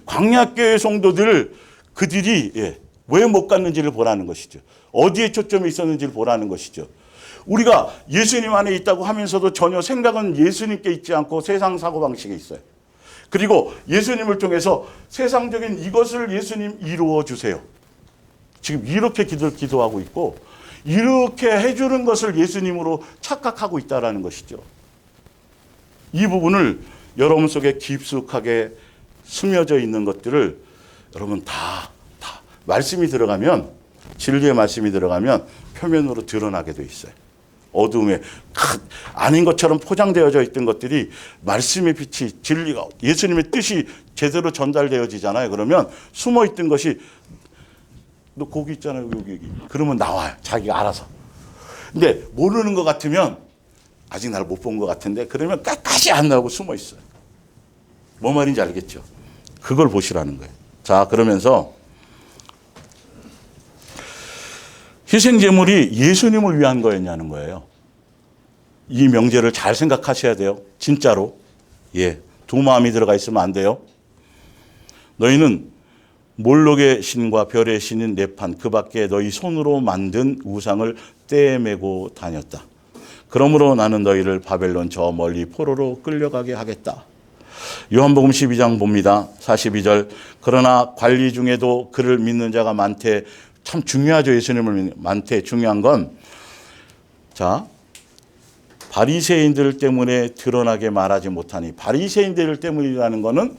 광야교회 성도들 그들이 왜 못 갔는지를 보라는 것이죠. 어디에 초점이 있었는지를 보라는 것이죠. 우리가 예수님 안에 있다고 하면서도 전혀 생각은 예수님께 있지 않고 세상 사고방식에 있어요. 그리고 예수님을 통해서 세상적인 이것을 예수님 이루어 주세요. 지금 이렇게 기도하고 있고 이렇게 해주는 것을 예수님으로 착각하고 있다는 것이죠. 이 부분을 여러분 속에 깊숙하게 스며져 있는 것들을 여러분 다 말씀이 들어가면, 진리의 말씀이 들어가면 표면으로 드러나게 돼 있어요. 어두움에 아닌 것처럼 포장되어져 있던 것들이 말씀의 빛이, 진리가, 예수님의 뜻이 제대로 전달되어지잖아요. 그러면 숨어있던 것이, 너 거기 있잖아요, 여기. 그러면 나와요, 자기가 알아서. 근데 모르는 것 같으면, 아직 나를 못 본 것 같은데, 그러면 끝까지 안 나오고 숨어있어요. 뭐 말인지 알겠죠? 그걸 보시라는 거예요. 자, 그러면서 희생제물이 예수님을 위한 거였냐는 거예요. 이 명제를 잘 생각하셔야 돼요. 진짜로. 두 마음이 들어가 있으면 안 돼요. 너희는 몰록의 신과 별의 신인 네판, 그 밖에 너희 손으로 만든 우상을 떼매고 다녔다. 그러므로 나는 너희를 바벨론 저 멀리 포로로 끌려가게 하겠다. 요한복음 12장 봅니다. 42절. 그러나 관리 중에도 그를 믿는 자가 많대. 참 중요하죠. 예수님을 믿는 많대. 중요한 건 자, 바리새인들 때문에 드러나게 말하지 못하니. 바리새인들 때문이라는 거는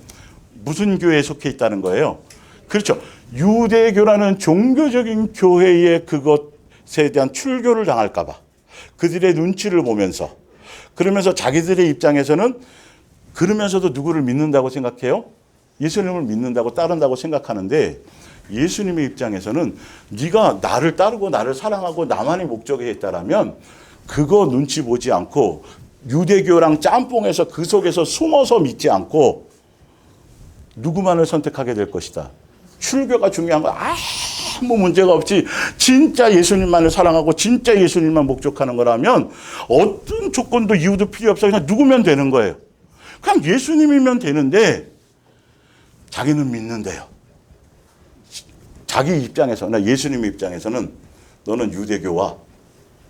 무슨 교회에 속해 있다는 거예요? 그렇죠. 유대교라는 종교적인 교회의 그것에 대한 출교를 당할까 봐. 그들의 눈치를 보면서 그러면서 자기들의 입장에서는 그러면서도 누구를 믿는다고 생각해요? 예수님을 믿는다고 따른다고 생각하는데 예수님의 입장에서는 네가 나를 따르고 나를 사랑하고 나만이 목적이 있다라면 그거 눈치 보지 않고 유대교랑 짬뽕해서 그 속에서 숨어서 믿지 않고 누구만을 선택하게 될 것이다. 출교가 중요한 거 아무 문제가 없지. 진짜 예수님만을 사랑하고 진짜 예수님만 목적하는 거라면 어떤 조건도 이유도 필요 없어. 그냥 누구면 되는 거예요. 그냥 예수님이면 되는데 자기는 믿는데요. 자기 입장에서는 예수님의 입장에서는 너는 유대교와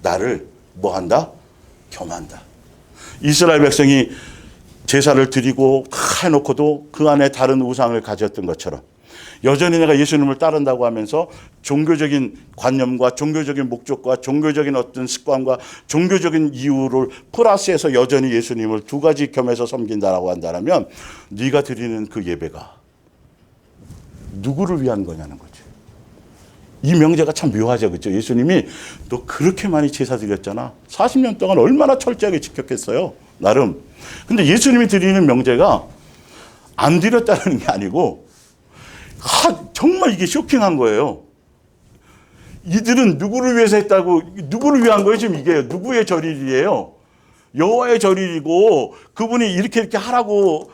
나를 뭐한다? 겸한다. 이스라엘 백성이 제사를 드리고 해놓고도 그 안에 다른 우상을 가졌던 것처럼 여전히 내가 예수님을 따른다고 하면서 종교적인 관념과 종교적인 목적과 종교적인 어떤 습관과 종교적인 이유를 플러스해서 여전히 예수님을 두 가지 겸해서 섬긴다라고 한다면 네가 드리는 그 예배가 누구를 위한 거냐는 거죠. 이 명제가 참 묘하죠. 그렇죠? 예수님이 너 그렇게 많이 제사 드렸잖아. 40년 동안 얼마나 철저하게 지켰겠어요. 나름. 근데 예수님이 드리는 명제가 안 드렸다는 게 아니고 정말 이게 쇼킹한 거예요. 이들은 누구를 위해서 했다고, 누구를 위한 거예요? 지금 이게 누구의 절일이에요? 여호와의 절일이고 그분이 이렇게 하라고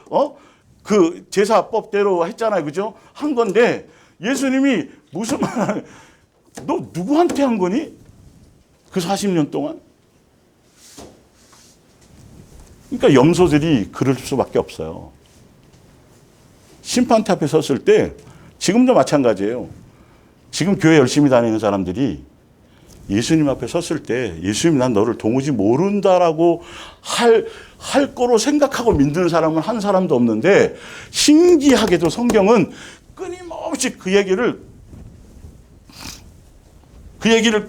그 제사법대로 했잖아요. 그죠? 한 건데 예수님이 무슨 말, 너 누구한테 한 거니? 그 40년 동안? 그러니까 염소들이 그럴 수밖에 없어요. 심판대 앞에 섰을 때 지금도 마찬가지예요. 지금 교회 열심히 다니는 사람들이 예수님 앞에 섰을 때 예수님 난 너를 도무지 모른다라고 할 거로 생각하고 믿는 사람은 한 사람도 없는데 신기하게도 성경은 끊임없이 그 얘기를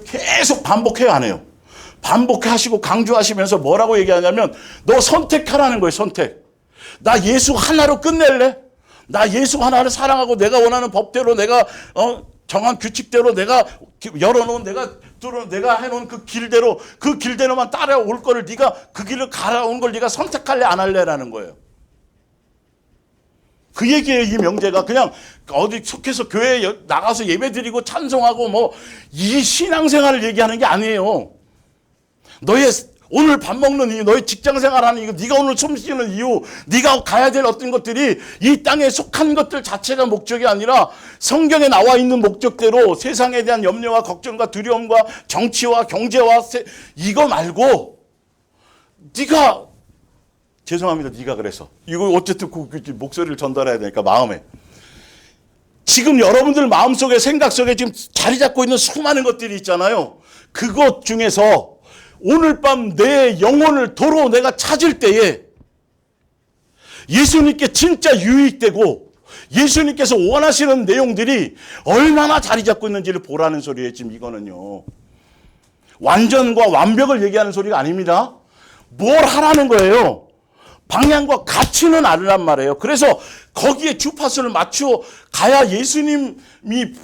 계속 반복해요, 안 해요? 반복하시고 강조하시면서 뭐라고 얘기하냐면 너 선택하라는 거예요. 선택. 나 예수 하나로 끝낼래? 나 예수 하나를 사랑하고 내가 원하는 법대로 내가 정한 규칙대로 내가 열어놓은 내가 해놓은 그 길대로만 따라올 거를 네가 그 길을 갈아온 걸 네가 선택할래 안 할래라는 거예요. 그 얘기예요. 이 명제가 그냥 어디 속해서 교회에 나가서 예배드리고 찬송하고 뭐 이 신앙생활을 얘기하는 게 아니에요. 너의 오늘 밥 먹는 이유, 너의 직장생활하는 이유, 네가 오늘 숨 쉬는 이유, 네가 가야 될 어떤 것들이 이 땅에 속한 것들 자체가 목적이 아니라 성경에 나와 있는 목적대로 세상에 대한 염려와 걱정과 두려움과 정치와 경제와 이거 말고 네가 죄송합니다. 네가 그래서 이거 어쨌든 그 목소리를 전달해야 되니까 마음에 지금 여러분들 마음속에 생각 속에 지금 자리 잡고 있는 수많은 것들이 있잖아요. 그것 중에서 오늘 밤 내 영혼을 도로 내가 찾을 때에 예수님께 진짜 유익되고 예수님께서 원하시는 내용들이 얼마나 자리 잡고 있는지를 보라는 소리예요. 지금 이거는요. 완전과 완벽을 얘기하는 소리가 아닙니다. 뭘 하라는 거예요. 방향과 가치는 알으란 말이에요. 그래서 거기에 주파수를 맞추어 가야 예수님이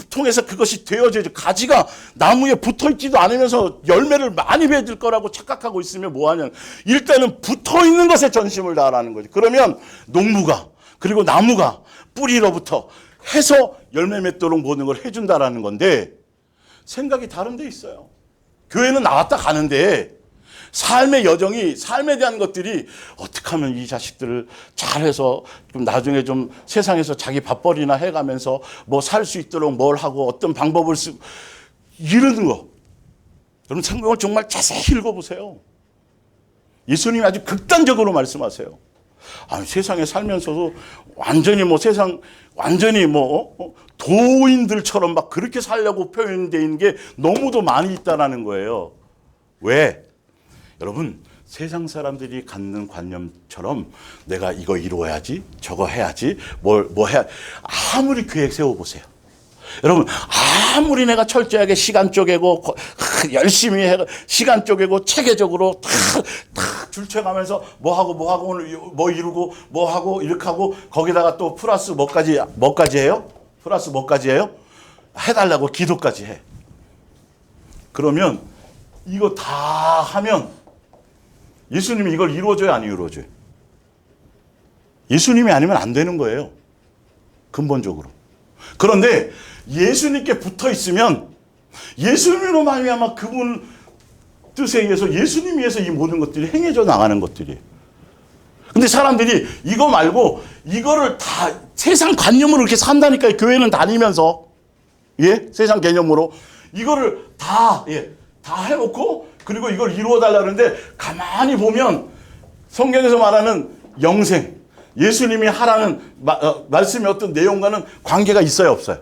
통해서 그것이 되어져야죠. 가지가 나무에 붙어있지도 않으면서 열매를 많이 맺을 거라고 착각하고 있으면 뭐하냐. 일단은 붙어있는 것에 전심을 다하라는 거죠. 그러면 농부가 그리고 나무가 뿌리로부터 해서 열매 맺도록 모든 걸 해준다라는 건데 생각이 다른 데 있어요. 교회는 나왔다 가는데 삶의 여정이 삶에 대한 것들이 어떻게 하면 이 자식들을 잘해서 좀 나중에 좀 세상에서 자기 밥벌이나 해가면서 뭐 살 수 있도록 뭘 하고 어떤 방법을 쓰고 이러는 거. 여러분 성경을 정말 자세히 읽어보세요. 예수님이 아주 극단적으로 말씀하세요. 세상에 살면서도 완전히 뭐 세상 완전히 뭐 도인들처럼 막 그렇게 살려고 표현되어 있는 게 너무도 많이 있다라는 거예요. 왜? 여러분, 세상 사람들이 갖는 관념처럼 내가 이거 이루어야지, 저거 해야지, 뭐 해야, 아무리 계획 세워보세요. 여러분, 아무리 내가 철저하게 시간 쪼개고 열심히 해 시간 쪼개고 체계적으로 탁 줄쳐가면서 뭐 하고 오늘 뭐 이루고 뭐 하고 이렇게 하고 거기다가 또 플러스 뭐까지 해요? 플러스 뭐까지 해요? 해달라고 기도까지 해. 그러면 이거 다 하면 예수님이 이걸 이루어줘요, 안 이루어줘요? 예수님이 아니면 안 되는 거예요. 근본적으로. 그런데 예수님께 붙어 있으면 예수님으로 말미암아 그분 뜻에 의해서 예수님 위해서 이 모든 것들이 행해져 나가는 것들이에요. 근데 사람들이 이거 말고 이거를 다 세상 관념으로 이렇게 산다니까요. 교회는 다니면서. 예? 세상 개념으로. 이거를 다 해놓고 그리고 이걸 이루어 달라는데 가만히 보면 성경에서 말하는 영생, 예수님이 하라는 말씀의 어떤 내용과는 관계가 있어요, 없어요?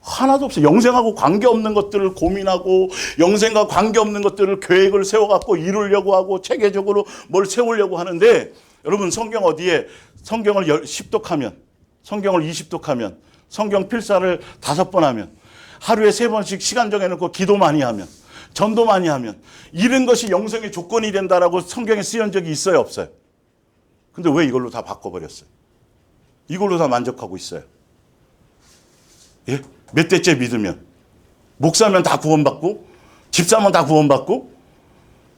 하나도 없어요. 영생하고 관계없는 것들을 고민하고 영생과 관계없는 것들을 계획을 세워갖고 이루려고 하고 체계적으로 뭘 세우려고 하는데 여러분 성경 어디에 성경을 10독하면 성경을 20독하면 성경 필사를 5번 하면 하루에 3번씩 시간 정해놓고 기도 많이 하면 전도 많이 하면 이런 것이 영생의 조건이 된다라고 성경에 쓰인 적이 있어요, 없어요? 근데 왜 이걸로 다 바꿔버렸어요? 이걸로 다 만족하고 있어요. 예? 몇 대째 믿으면 목사면 다 구원받고 집사면 다 구원받고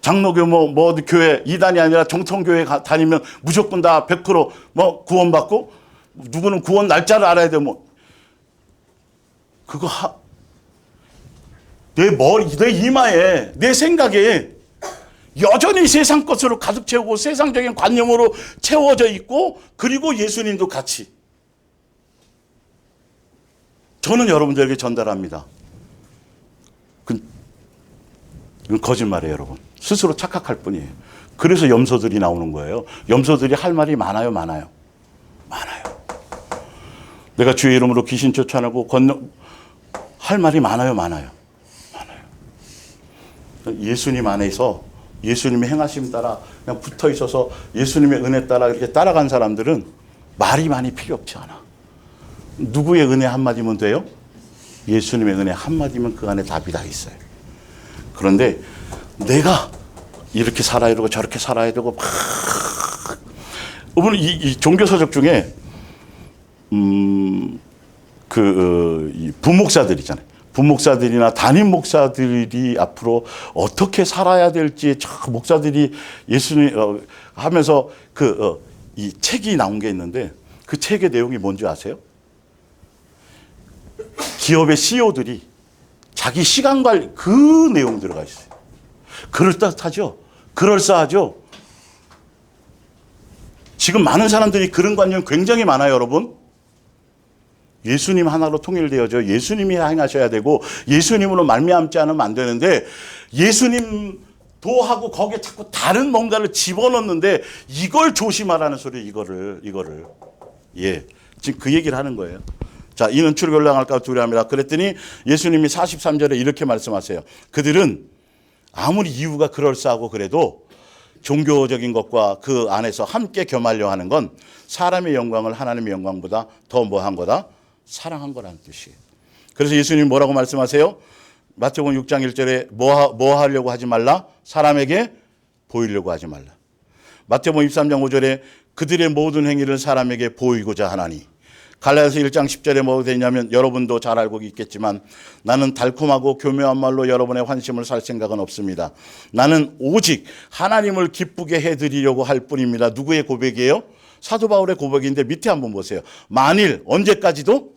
장로교 뭐 교회 이단이 아니라 정통교회 다니면 무조건 다 100% 구원받고 누구는 구원 날짜를 알아야 돼 그거 내 머리, 내 이마에, 내 생각에 여전히 세상 것으로 가득 채우고 세상적인 관념으로 채워져 있고 그리고 예수님도 같이. 저는 여러분들에게 전달합니다. 이건 거짓말이에요, 여러분. 스스로 착각할 뿐이에요. 그래서 염소들이 나오는 거예요. 염소들이 할 말이 많아요, 많아요? 많아요. 내가 주의 이름으로 귀신 쫓아내고 할 말이 많아요, 많아요? 예수님 안에서 예수님의 행하심 따라 그냥 붙어 있어서 예수님의 은혜 따라 이렇게 따라간 사람들은 말이 많이 필요 없지 않아. 누구의 은혜 한마디면 돼요? 예수님의 은혜 한마디면 그 안에 답이 다 있어요. 그런데 내가 이렇게 살아야 되고 저렇게 살아야 되고 막 여러분 이 종교서적 중에 이 부목사들이잖아요. 부목사들이나 담임 목사들이 앞으로 어떻게 살아야 될지 목사들이 예수님 하면서 이 책이 나온 게 있는데 그 책의 내용이 뭔지 아세요? 기업의 CEO들이 자기 시간 관리 그 내용 들어가 있어요. 그럴듯하죠? 그럴싸하죠? 지금 많은 사람들이 그런 관념이 굉장히 많아요, 여러분. 예수님 하나로 통일되어져 예수님이 행하셔야 되고 예수님으로 말미암지 않으면 안 되는데 예수님도 하고 거기에 자꾸 다른 뭔가를 집어넣는데 이걸 조심하라는 소리 이거를 지금 그 얘기를 하는 거예요. 자, 이는 출애굽을 당할까 두려워합니다. 그랬더니 예수님이 43절에 이렇게 말씀하세요. 그들은 아무리 이유가 그럴싸하고 그래도 종교적인 것과 그 안에서 함께 겸하려 하는 건 사람의 영광을 하나님의 영광보다 더 뭐한 거다? 사랑한 거라는 뜻이에요. 그래서 예수님이 뭐라고 말씀하세요? 마태복음 6장 1절에 뭐 하려고 하지 말라? 사람에게 보이려고 하지 말라. 마태복음 23장 5절에 그들의 모든 행위를 사람에게 보이고자 하나니. 갈라디아서 1장 10절에 뭐가 되냐면 여러분도 잘 알고 있겠지만 나는 달콤하고 교묘한 말로 여러분의 환심을 살 생각은 없습니다. 나는 오직 하나님을 기쁘게 해드리려고 할 뿐입니다. 누구의 고백이에요? 사도 바울의 고백인데 밑에 한번 보세요. 만일 언제까지도요?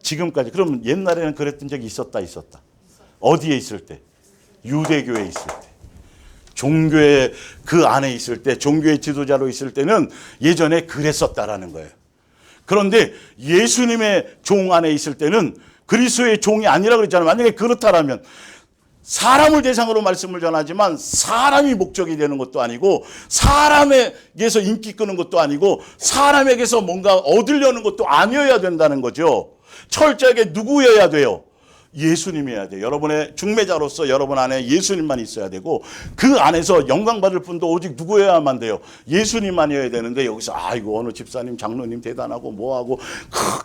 지금까지. 그럼 옛날에는 그랬던 적이 있었다. 어디에 있을 때? 유대교에 있을 때. 종교의 그 안에 있을 때, 종교의 지도자로 있을 때는 예전에 그랬었다라는 거예요. 그런데 예수님의 종 안에 있을 때는 그리스도의 종이 아니라 그랬잖아요. 만약에 그렇다라면 사람을 대상으로 말씀을 전하지만 사람이 목적이 되는 것도 아니고 사람에게서 인기 끄는 것도 아니고 사람에게서 뭔가 얻으려는 것도 아니어야 된다는 거죠. 철저하게 누구여야 돼요? 예수님이어야 돼요. 여러분의 중매자로서 여러분 안에 예수님만 있어야 되고 그 안에서 영광받을 분도 오직 누구여야만 돼요. 예수님만이어야 되는데 여기서 아이고 어느 집사님 장로님 대단하고 뭐하고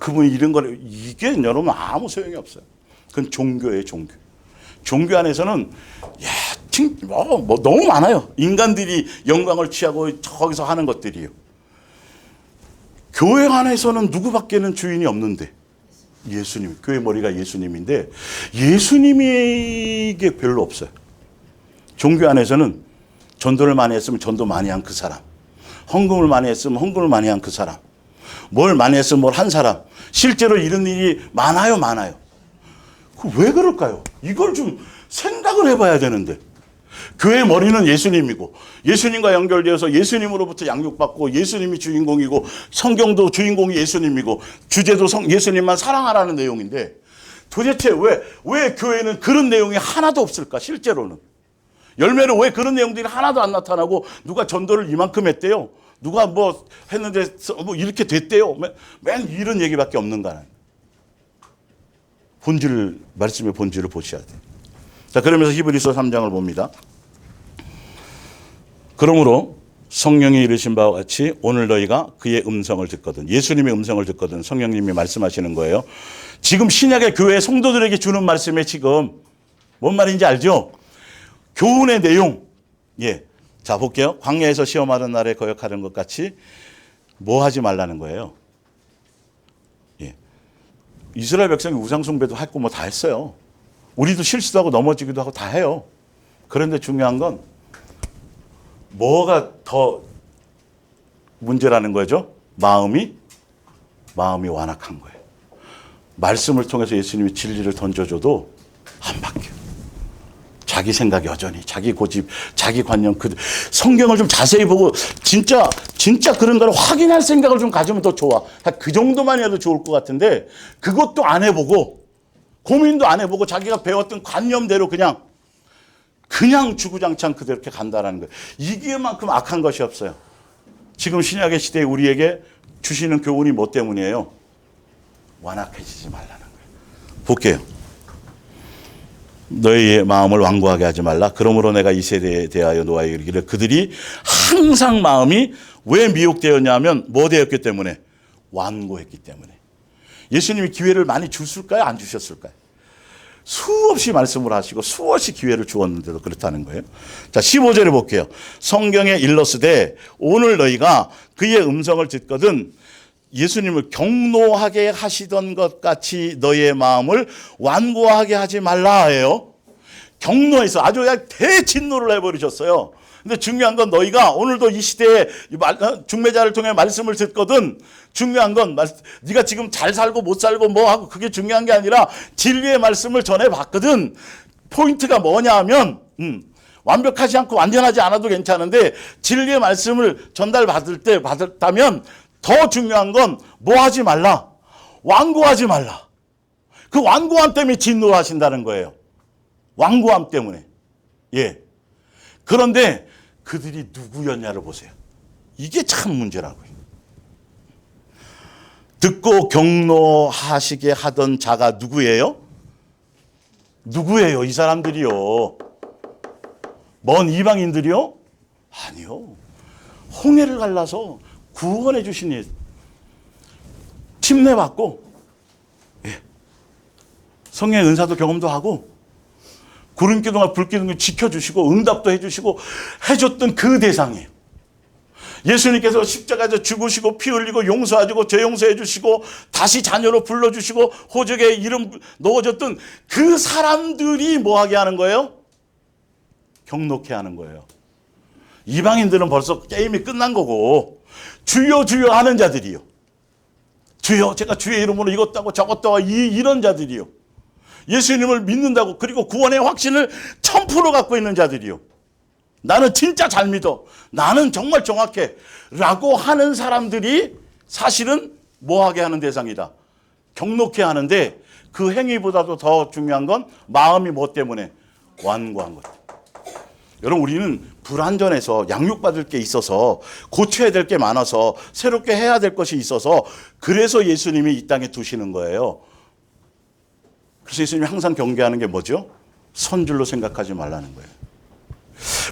그분이 이런 거를 이게 여러분 아무 소용이 없어요. 그건 종교예요. 종교. 종교 안에서는 뭐 너무 많아요. 인간들이 영광을 취하고 거기서 하는 것들이요. 교회 안에서는 누구밖에는 주인이 없는데 예수님, 교회 머리가 예수님인데 예수님이 게 별로 없어요. 종교 안에서는 전도를 많이 했으면 전도 많이 한 그 사람, 헌금을 많이 했으면 헌금을 많이 한 그 사람, 뭘 많이 했으면 뭘 한 사람. 실제로 이런 일이 많아요. 왜 그럴까요? 이걸 좀 생각을 해봐야 되는데 교회 머리는 예수님이고 예수님과 연결되어서 예수님으로부터 양육받고 예수님이 주인공이고 성경도 주인공이 예수님이고 주제도 예수님만 사랑하라는 내용인데 도대체 왜 교회는 그런 내용이 하나도 없을까? 실제로는 열매는 왜 그런 내용들이 하나도 안 나타나고 누가 전도를 이만큼 했대요, 누가 뭐 했는데 뭐 이렇게 됐대요, 맨 이런 얘기밖에 없는가? 말씀의 본질을 보셔야 돼요. 자, 그러면서 히브리서 3장을 봅니다. 그러므로 성령이 이르신 바와 같이 오늘 너희가 그의 음성을 듣거든, 예수님의 음성을 듣거든, 성령님이 말씀하시는 거예요. 지금 신약의 교회 성도들에게 주는 말씀에 지금 뭔 말인지 알죠? 교훈의 내용. 자, 볼게요. 광야에서 시험하는 날에 거역하는 것 같이 뭐 하지 말라는 거예요. 이스라엘 백성이 우상숭배도 했고 뭐 다 했어요. 우리도 실수도 하고 넘어지기도 하고 다 해요. 그런데 중요한 건 뭐가 더 문제라는 거죠? 마음이 완악한 거예요. 말씀을 통해서 예수님이 진리를 던져줘도 안 바뀌어요. 자기 생각 여전히, 자기 고집, 자기 관념, 성경을 좀 자세히 보고 진짜 그런가를 확인할 생각을 좀 가지면 더 좋아. 그 정도만 해도 좋을 것 같은데 그것도 안 해보고 고민도 안 해보고 자기가 배웠던 관념대로 그냥 주구장창 그대로 이렇게 간다라는 거예요. 이게만큼 악한 것이 없어요. 지금 신약의 시대에 우리에게 주시는 교훈이 뭐 때문이에요? 완악해지지 말라는 거예요. 볼게요. 너희의 마음을 완고하게 하지 말라. 그러므로 내가 이 세대에 대하여 노아에게 이르기를 그들이 항상 마음이 왜 미혹되었냐면 뭐 되었기 때문에? 완고했기 때문에. 예수님이 기회를 많이 주셨을까요? 안 주셨을까요? 수없이 말씀을 하시고 수없이 기회를 주었는데도 그렇다는 거예요. 자, 15절에 볼게요. 성경에 일러스되 오늘 너희가 그의 음성을 듣거든 예수님을 경노하게 하시던 것 같이 너희의 마음을 완고하게 하지 말라 해요. 경노해서 아주 그냥 대진노를 해버리셨어요. 근데 중요한 건 너희가 오늘도 이 시대에 중매자를 통해 말씀을 듣거든 중요한 건 네가 지금 잘 살고 못 살고 뭐 하고 그게 중요한 게 아니라 진리의 말씀을 전해봤거든. 포인트가 뭐냐 하면 완벽하지 않고 완전하지 않아도 괜찮은데 진리의 말씀을 받았다면 더 중요한 건 뭐 하지 말라? 완고하지 말라. 그 완고함 때문에 진노하신다는 거예요. 완고함 때문에. 그런데 그들이 누구였냐를 보세요. 이게 참 문제라고요. 듣고 경노하시게 하던 자가 누구예요? 누구예요? 이 사람들이요. 먼 이방인들이요? 아니요. 홍해를 갈라서 구원해 주신 예수. 침례받고 성령의 은사도 경험도 하고 구름기둥과 불기둥을 지켜주시고 응답도 해주시고 해줬던 그 대상이에요. 예수님께서 십자가에서 죽으시고 피 흘리고 용서하시고 죄 용서해 주시고 다시 자녀로 불러주시고 호적에 이름 넣어줬던 그 사람들이 뭐하게 하는 거예요? 경록해 하는 거예요. 이방인들은 벌써 게임이 끝난 거고 주여 주여 하는 자들이요. 주여 제가 주의 이름으로 이것도 하고 저것도 하고 이런 자들이요. 예수님을 믿는다고 그리고 구원의 확신을 1000% 갖고 있는 자들이요. 나는 진짜 잘 믿어. 나는 정말 정확해. 라고 하는 사람들이 사실은 뭐하게 하는 대상이다. 경록해 하는데 그 행위보다도 더 중요한 건 마음이 뭐 때문에? 완고한 것. 여러분 우리는 불완전해서 양육받을 게 있어서 고쳐야 될 게 많아서 새롭게 해야 될 것이 있어서 그래서 예수님이 이 땅에 두시는 거예요. 그래서 예수님이 항상 경계하는 게 뭐죠? 선줄로 생각하지 말라는 거예요.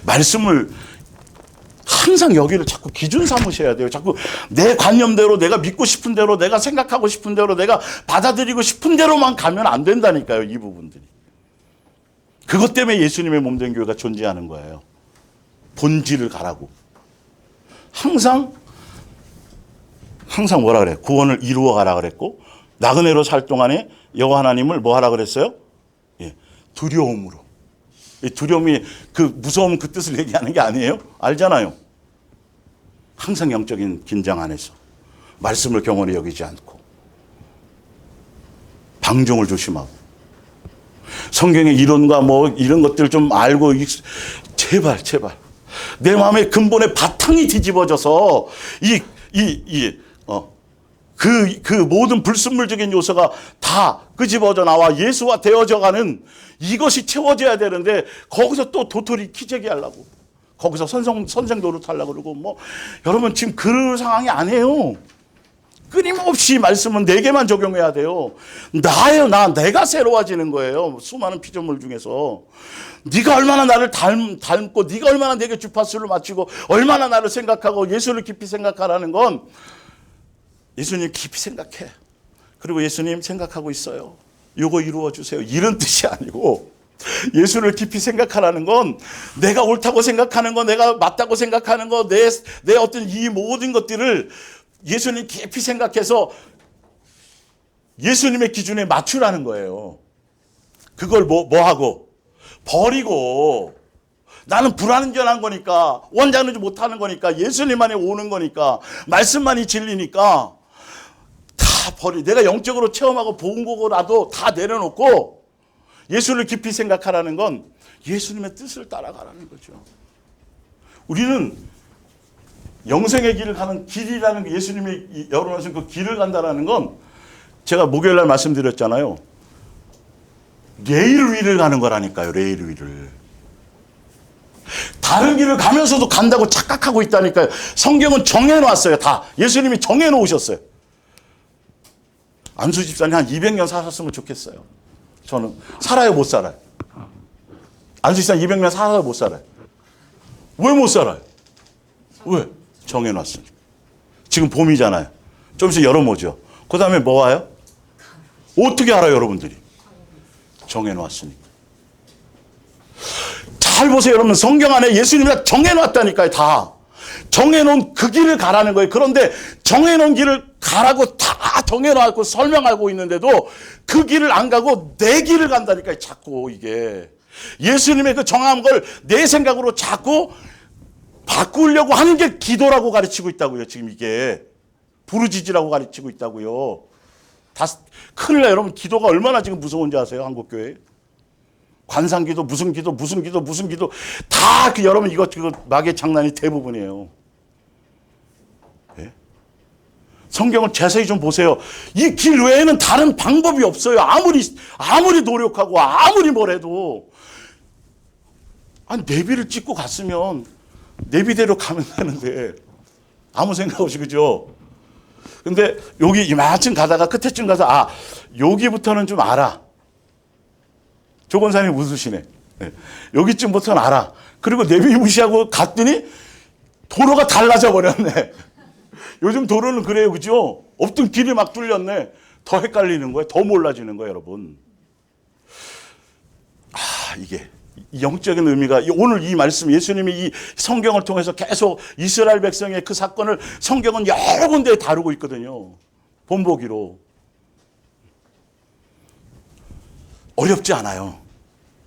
말씀을 항상 여기를 자꾸 기준 삼으셔야 돼요. 자꾸 내 관념대로, 내가 믿고 싶은 대로, 내가 생각하고 싶은 대로, 내가 받아들이고 싶은 대로만 가면 안 된다니까요. 이 부분들이. 그것 때문에 예수님의 몸된 교회가 존재하는 거예요. 본질을 가라고. 항상 뭐라 그래? 구원을 이루어 가라 그랬고, 나그네로 살 동안에 여호와 하나님을 뭐 하라 그랬어요? 예, 두려움으로. 이 두려움이 그 무서움 그 뜻을 얘기하는 게 아니에요. 알잖아요. 항상 영적인 긴장 안에서 말씀을 경홀히 여기지 않고 방종을 조심하고 성경의 이론과 뭐 이런 것들 좀 알고 제발 내 마음의 근본의 바탕이 뒤집어져서 그 모든 불순물적인 요소가 다 끄집어져 나와 예수와 되어져가는 이것이 채워져야 되는데 거기서 또 도토리 키재기 하려고 거기서 선생 노릇하려고 그러고 뭐 여러분 지금 그럴 상황이 아니에요. 끊임없이 말씀은 내게만 적용해야 돼요. 나예요. 내가 새로워지는 거예요. 수많은 피조물 중에서 네가 얼마나 나를 닮고 네가 얼마나 내게 주파수를 맞추고 얼마나 나를 생각하고 예수를 깊이 생각하라는 건 예수님 깊이 생각해. 그리고 예수님 생각하고 있어요. 요거 이루어 주세요. 이런 뜻이 아니고 예수를 깊이 생각하라는 건 내가 옳다고 생각하는 거, 내가 맞다고 생각하는 거, 내 어떤 이 모든 것들을 예수님 깊이 생각해서 예수님의 기준에 맞추라는 거예요. 그걸 뭐 하고 버리고 나는 불완전한 거니까 원자는 못하는 거니까 예수님만이 오는 거니까 말씀만이 진리니까 다 내가 영적으로 체험하고 본 거라도 다 내려놓고 예수를 깊이 생각하라는 건 예수님의 뜻을 따라가라는 거죠. 우리는 영생의 길을 가는 길이라는 게 예수님이 열어놓으신 그 길을 간다라는 건 제가 목요일 날 말씀드렸잖아요. 레일 위를 가는 거라니까요. 레일 위를. 다른 길을 가면서도 간다고 착각하고 있다니까요. 성경은 정해놨어요. 다. 예수님이 정해놓으셨어요. 안수 집사님 한 200년 사셨으면 좋겠어요. 저는 살아요, 못 살아요? 안수 집사님 200년 살아요, 못 살아요? 왜 못 살아요? 왜? 정해놨으니까. 지금 봄이잖아요. 좀 있으면 여름 오죠. 그 다음에 뭐 와요? 어떻게 알아요, 여러분들이? 정해놨으니까. 잘 보세요, 여러분. 성경 안에 예수님이 정해놨다니까요, 다. 정해놓은 그 길을 가라는 거예요. 그런데 정해놓은 길을 가라고 다 정해놓고 설명하고 있는데도 그 길을 안 가고 내 길을 간다니까요, 자꾸 이게. 예수님의 그 정한 걸 내 생각으로 자꾸 바꾸려고 하는 게 기도라고 가르치고 있다고요, 지금 이게. 부르짖으라고 가르치고 있다고요. 큰일 나요, 여러분. 기도가 얼마나 지금 무서운지 아세요, 한국교회? 관상기도, 무슨 기도 다 여러분 이거 마귀의 장난이 대부분이에요. 네? 성경을 자세히 좀 보세요. 이 길 외에는 다른 방법이 없어요. 아무리 노력하고 아무리 뭘 해도. 아니, 내비를 찍고 갔으면 내비대로 가면 되는데 아무 생각 없이, 그죠? 근데 여기 이만큼 가다가 끝에쯤 가서 여기부터는 좀 알아. 조 권사님 웃으시네. 네. 여기쯤부터는 알아. 그리고 내비 무시하고 갔더니 도로가 달라져 버렸네. 요즘 도로는 그래요, 그죠? 없던 길이 막 뚫렸네. 더 헷갈리는 거예요. 더 몰라지는 거예요, 여러분. 이게 영적인 의미가 오늘 이 말씀, 예수님이 이 성경을 통해서 계속 이스라엘 백성의 그 사건을 성경은 여러 군데에 다루고 있거든요. 본보기로. 어렵지 않아요.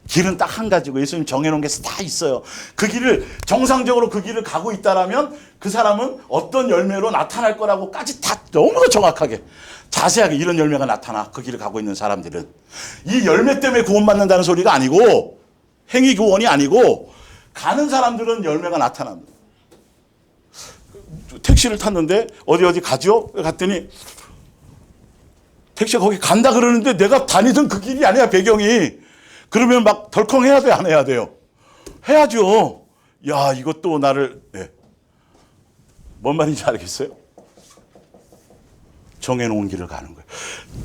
길은 딱 한 가지고 예수님 정해놓은 게 다 있어요. 그 길을 정상적으로 그 길을 가고 있다라면 그 사람은 어떤 열매로 나타날 거라고까지 다 너무 정확하게 자세하게 이런 열매가 나타나. 그 길을 가고 있는 사람들은 이 열매 때문에 구원받는다는 소리가 아니고 행위 구원이 아니고 가는 사람들은 열매가 나타납니다. 택시를 탔는데 어디 가죠? 갔더니 택시가 거기 간다 그러는데 내가 다니던 그 길이 아니야, 배경이. 그러면 막 덜컹 해야 돼, 안 해야 돼요? 해야죠. 야, 이것도 나를, 네. 뭔 말인지 알겠어요? 정해놓은 길을 가는 거예요.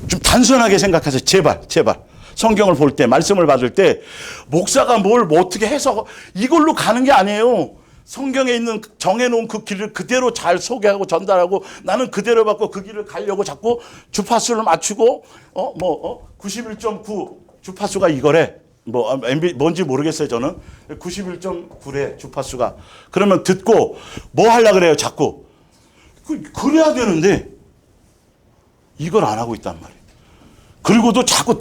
좀 단순하게 생각하세요. 제발. 성경을 볼 때, 말씀을 받을 때 목사가 뭘 뭐 어떻게 해서 이걸로 가는 게 아니에요. 성경에 있는 정해놓은 그 길을 그대로 잘 소개하고 전달하고 나는 그대로 받고 그 길을 가려고 자꾸 주파수를 맞추고 91.9 주파수가 이거래. 뭔지 모르겠어요. 저는 91.9래 주파수가. 그러면 듣고 뭐 하려고 그래요. 자꾸 그래야 되는데 이걸 안 하고 있단 말이에요. 그리고도 자꾸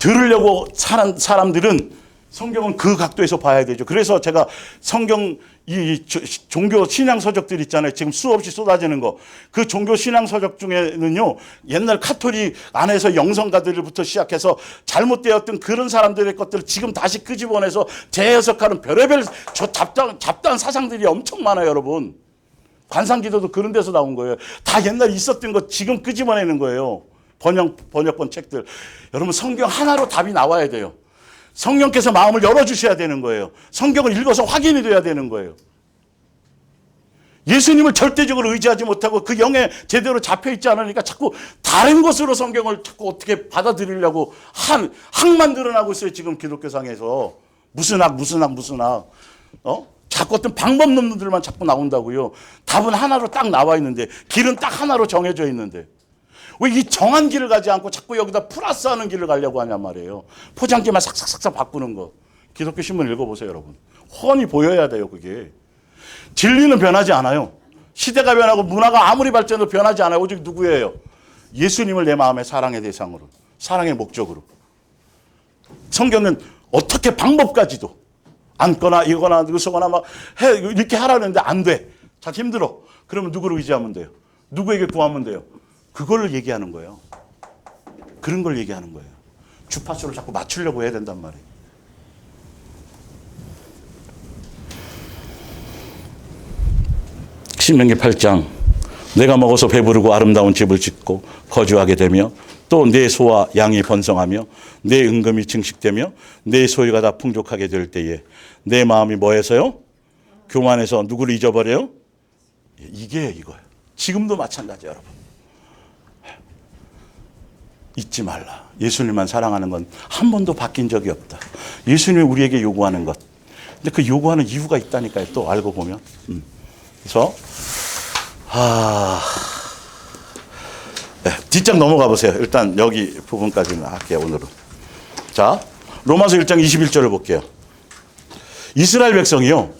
들으려고 사는 사람들은 성경은 그 각도에서 봐야 되죠. 그래서 제가 성경 종교 신앙 서적들 있잖아요. 지금 수없이 쏟아지는 거. 그 종교 신앙 서적 중에는요. 옛날 카톨릭 안에서 영성가들부터 시작해서 잘못되었던 그런 사람들의 것들을 지금 다시 끄집어내서 재해석하는 별의별 잡다한 사상들이 엄청 많아요, 여러분. 관상기도도 그런 데서 나온 거예요. 다 옛날에 있었던 거 지금 끄집어내는 거예요. 번역본 책들. 여러분 성경 하나로 답이 나와야 돼요. 성령께서 마음을 열어주셔야 되는 거예요. 성경을 읽어서 확인이 돼야 되는 거예요. 예수님을 절대적으로 의지하지 못하고 그 영에 제대로 잡혀있지 않으니까 자꾸 다른 것으로 성경을 자꾸 어떻게 받아들이려고 학만 드러나고 있어요. 지금 기독교상에서. 무슨 학. 자꾸 어떤 방법 논문들만 자꾸 나온다고요. 답은 하나로 딱 나와 있는데 길은 딱 하나로 정해져 있는데 왜 이 정한 길을 가지 않고 자꾸 여기다 플러스하는 길을 가려고 하냔 말이에요. 포장지만 싹싹싹 바꾸는 거. 기독교 신문 읽어보세요, 여러분. 훤히 보여야 돼요, 그게. 진리는 변하지 않아요. 시대가 변하고 문화가 아무리 발전해도 변하지 않아요. 오직 누구예요? 예수님을 내 마음의 사랑의 대상으로, 사랑의 목적으로. 성경은 어떻게 방법까지도 앉거나 이거나 누구서거나 막 이렇게 하라는데 안 돼. 자, 힘들어. 그러면 누구를 의지하면 돼요? 누구에게 구하면 돼요? 그걸 얘기하는 거예요. 그런 걸 얘기하는 거예요. 주파수를 자꾸 맞추려고 해야 된단 말이에요. 신명기 8장 내가 먹어서 배부르고 아름다운 집을 짓고 거주하게 되며 또 내 소와 양이 번성하며 내 은금이 증식되며 내 소유가 다 풍족하게 될 때에 내 마음이 뭐해서요? 교만해서 누구를 잊어버려요? 이게 이거예요. 지금도 마찬가지예요, 여러분. 잊지 말라. 예수님만 사랑하는 건 한 번도 바뀐 적이 없다. 예수님이 우리에게 요구하는 것. 근데 그 요구하는 이유가 있다니까요. 또 알고 보면. 그래서 네, 뒷장 넘어가 보세요. 일단 여기 부분까지는 할게요, 오늘은. 자, 로마서 1장 21절을 볼게요. 이스라엘 백성이요.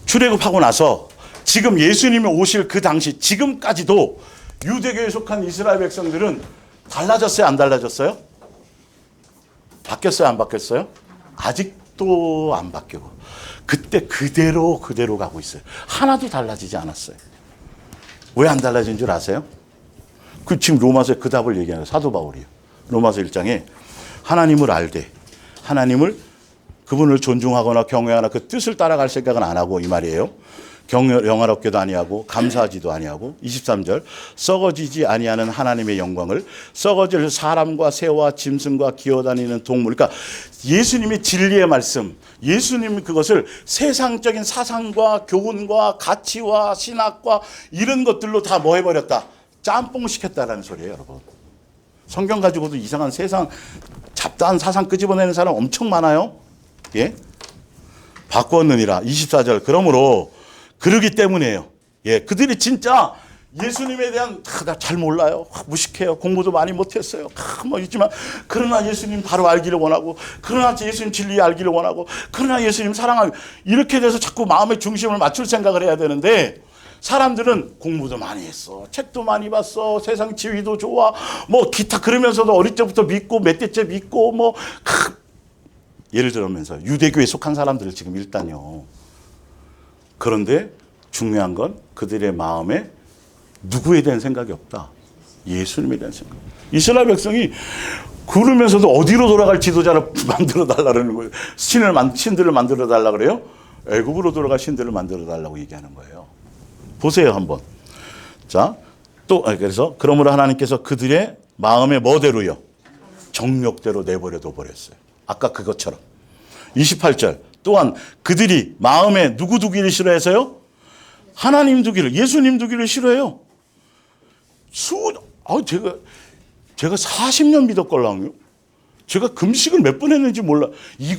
출애굽하고 나서 지금 예수님이 오실 그 당시 지금까지도 유대교에 속한 이스라엘 백성들은 달라졌어요? 안 달라졌어요? 바뀌었어요? 안 바뀌었어요? 아직도 안 바뀌고 그때 그대로 가고 있어요. 하나도 달라지지 않았어요. 왜 안 달라진 줄 아세요? 그 지금 로마서에 그 답을 얘기하는 사도 바울이에요. 로마서 1장에 하나님을 알되 하나님을 그분을 존중하거나 경외하거나 그 뜻을 따라갈 생각은 안 하고 이 말이에요. 영화롭게도 아니하고 감사하지도 아니하고 23절 썩어지지 아니하는 하나님의 영광을 썩어질 사람과 새와 짐승과 기어다니는 동물. 그러니까 예수님의 진리의 말씀, 예수님이 그것을 세상적인 사상과 교훈과 가치와 신학과 이런 것들로 다 뭐 해버렸다? 짬뽕시켰다라는 소리예요, 여러분. 성경 가지고도 이상한 세상 잡다한 사상 끄집어내는 사람 엄청 많아요. 예? 바꾸었느니라. 24절 그러므로 그러기 때문이에요. 예, 그들이 진짜 예수님에 대한 나 잘 몰라요. 무식해요. 공부도 많이 못했어요. 뭐 있지만 그러나 예수님 바로 알기를 원하고 그러나 예수님 진리 알기를 원하고 그러나 예수님 사랑하고 이렇게 돼서 자꾸 마음의 중심을 맞출 생각을 해야 되는데 사람들은 공부도 많이 했어. 책도 많이 봤어. 세상 지위도 좋아. 뭐 기타 그러면서도 어릴 때부터 믿고 몇 대째 믿고 뭐 예를 들면서 유대교에 속한 사람들을 지금 일단요. 그런데 중요한 건 그들의 마음에 누구에 대한 생각이 없다. 예수님에 대한 생각. 이스라엘 백성이 그러면서도 어디로 돌아갈 지도자를 만들어 달라는 거예요. 신들을 만들어 달라 그래요. 애굽으로 돌아갈 신들을 만들어 달라고 얘기하는 거예요. 보세요 한번. 자, 또 그래서 그러므로 하나님께서 그들의 마음의 뭐대로요? 정욕대로 내버려둬 버렸어요. 아까 그것처럼. 28절. 또한 그들이 마음에 누구 두기를 싫어해서요? 하나님 두기를, 예수님 두기를 싫어해요. 제가 40년 믿었걸랑요. 제가 금식을 몇 번 했는지 몰라. 이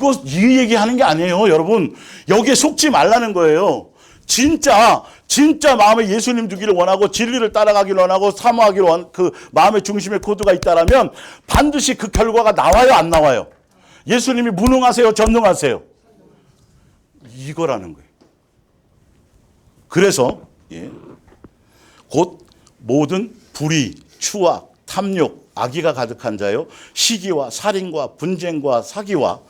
얘기하는 게 아니에요, 여러분. 여기에 속지 말라는 거예요. 진짜 마음에 예수님 두기를 원하고 진리를 따라가기를 원하고 사모하기를 그 마음의 중심에 코드가 있다라면 반드시 그 결과가 나와요, 안 나와요? 예수님이 무능하세요, 전능하세요? 이거라는 거예요. 그래서 곧 모든 불의, 추악, 탐욕, 악의가 가득한 자요, 시기와 살인과 분쟁과 사기와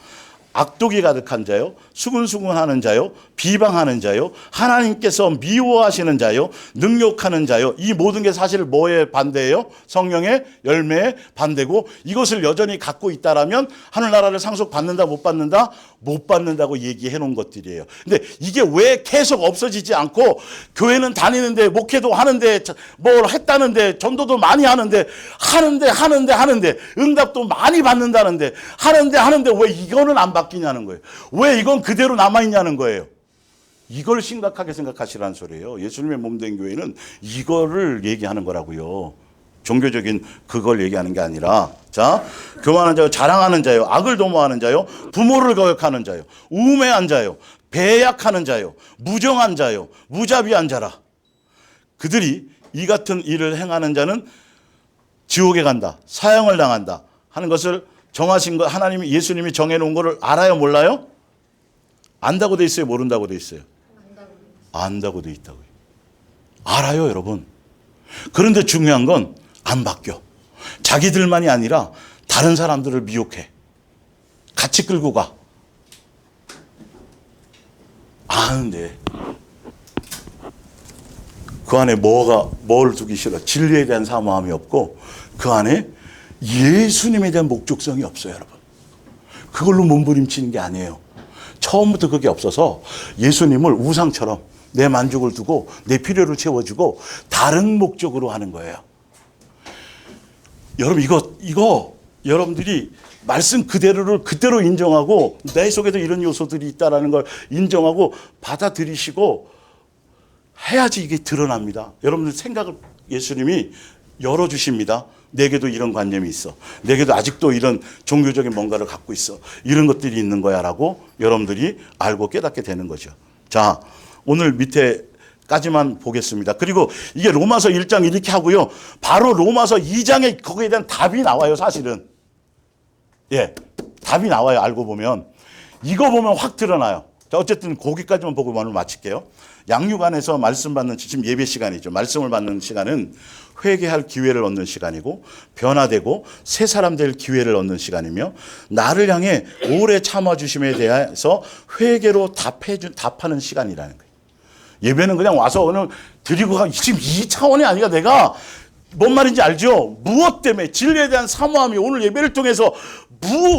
악독이 가득한 자요, 수군수군하는 자요, 비방하는 자요, 하나님께서 미워하시는 자요, 능욕하는 자요. 이 모든 게 사실 뭐에 반대예요? 성령의 열매에 반대고, 이것을 여전히 갖고 있다라면 하늘나라를 상속받는다, 못 받는다? 못 받는다고 얘기해 놓은 것들이에요. 근데 이게 왜 계속 없어지지 않고, 교회는 다니는데, 목회도 하는데, 뭘 했다는데, 전도도 많이 하는데, 하는데, 응답도 많이 받는다는데, 하는데 왜 이거는 안 바뀌냐는 거예요. 왜 이건 그대로 남아있냐는 거예요. 이걸 심각하게 생각하시라는 소리예요. 예수님의 몸된 교회는 이거를 얘기하는 거라고요. 종교적인 그걸 얘기하는 게 아니라, 자, 교만한 자요, 자랑하는 자요, 악을 도모하는 자요, 부모를 거역하는 자요, 우매한 자요, 배약하는 자요, 무정한 자요, 무자비한 자라. 그들이 이 같은 일을 행하는 자는 지옥에 간다, 사형을 당한다 하는 것을 정하신 거, 하나님이, 예수님이 정해놓은 거를 알아요, 몰라요? 안다고 돼 있어요, 모른다고 돼 있어요? 안다고 돼 있다고요. 알아요, 여러분. 그런데 중요한 건 안 바뀌어. 자기들만이 아니라 다른 사람들을 미혹해. 같이 끌고 가. 아는데 그 안에 뭘 두기 싫어? 진리에 대한 사모함이 없고 그 안에 예수님에 대한 목적성이 없어요, 여러분. 그걸로 몸부림치는 게 아니에요. 처음부터 그게 없어서 예수님을 우상처럼 내 만족을 두고 내 필요를 채워주고 다른 목적으로 하는 거예요. 여러분, 이거 여러분들이 말씀 그대로를 그대로 인정하고 내 속에도 이런 요소들이 있다라는 걸 인정하고 받아들이시고 해야지 이게 드러납니다. 여러분들 생각을 예수님이 열어주십니다. 내게도 이런 관념이 있어. 내게도 아직도 이런 종교적인 뭔가를 갖고 있어. 이런 것들이 있는 거야 라고 여러분들이 알고 깨닫게 되는 거죠. 자, 오늘 밑에까지만 보겠습니다. 그리고 이게 로마서 1장 이렇게 하고요. 바로 로마서 2장에 거기에 대한 답이 나와요, 사실은. 예, 답이 나와요, 알고 보면. 이거 보면 확 드러나요. 자, 어쨌든 거기까지만 보고 오늘 마칠게요. 양육안에서 말씀 받는, 지금 예배 시간이죠. 말씀을 받는 시간은 회개할 기회를 얻는 시간이고 변화되고 새 사람 될 기회를 얻는 시간이며 나를 향해 오래 참아주심에 대해서 회개로 답하는 시간이라는 거예요. 예배는 그냥 와서 오늘 드리고 가, 지금 이 차원이 아니라 내가 뭔 말인지 알죠? 무엇 때문에 진리에 대한 사모함이 오늘 예배를 통해서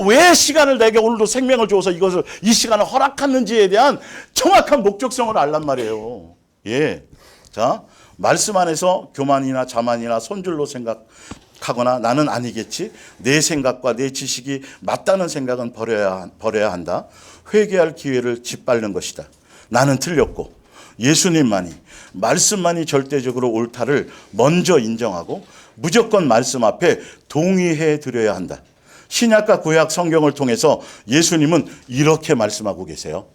왜 시간을 내게 오늘도 생명을 줘서 이 시간을 허락했는지에 대한 정확한 목적성을 알란 말이에요. 예. 자, 말씀 안에서 교만이나 자만이나 손줄로 생각하거나 나는 아니겠지, 내 생각과 내 지식이 맞다는 생각은 버려야 한다. 회개할 기회를 짓밟는 것이다. 나는 틀렸고 예수님만이, 말씀만이 절대적으로 옳다를 먼저 인정하고 무조건 말씀 앞에 동의해 드려야 한다. 신약과 구약 성경을 통해서 예수님은 이렇게 말씀하고 계세요.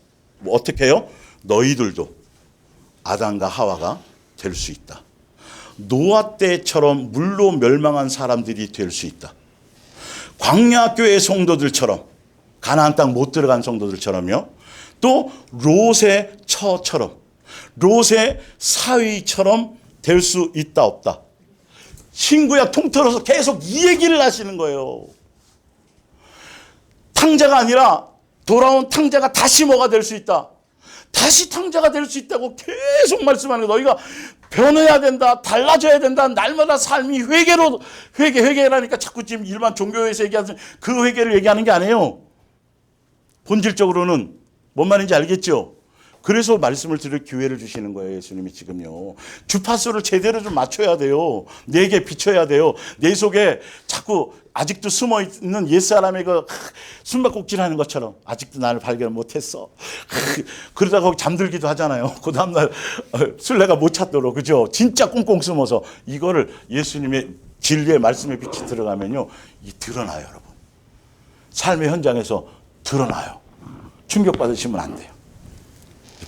어떻게 해요? 너희들도 아담과 하와가 될 수 있다. 노아 때처럼 물로 멸망한 사람들이 될 수 있다. 광야교회 성도들처럼, 가나안 땅 못 들어간 성도들처럼요. 또 롯의 처처럼, 롯의 사위처럼 될 수 있다, 없다. 신구약 통틀어서 계속 이 얘기를 하시는 거예요. 탕자가 아니라 돌아온 탕자가 다시 뭐가 될 수 있다. 다시 탕자가 될 수 있다고 계속 말씀하는 거예요. 너희가 변해야 된다, 달라져야 된다, 날마다 삶이 회개라니까 자꾸 지금 일반 종교에서 얘기하는 그 회개를 얘기하는 게 아니에요. 본질적으로는 뭔 말인지 알겠죠? 그래서 말씀을 들을 기회를 주시는 거예요, 예수님이 지금요. 주파수를 제대로 좀 맞춰야 돼요. 내게 비춰야 돼요. 내 속에 자꾸 아직도 숨어있는 옛사람의 그 숨바꼭질하는 것처럼 아직도 나를 발견 못했어. 그러다가 잠들기도 하잖아요. 그 다음날 술래가 못 찾도록, 그죠? 진짜 꽁꽁 숨어서 이거를 예수님의 진리의 말씀의 빛이 들어가면요, 이 드러나요, 여러분. 삶의 현장에서 드러나요. 충격받으시면 안 돼요.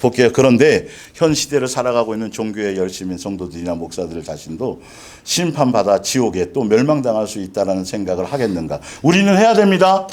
볼게요. 그런데 현 시대를 살아가고 있는 종교의 열심인 성도들이나 목사들 자신도 심판받아 지옥에 또 멸망당할 수 있다는 생각을 하겠는가? 우리는 해야 됩니다.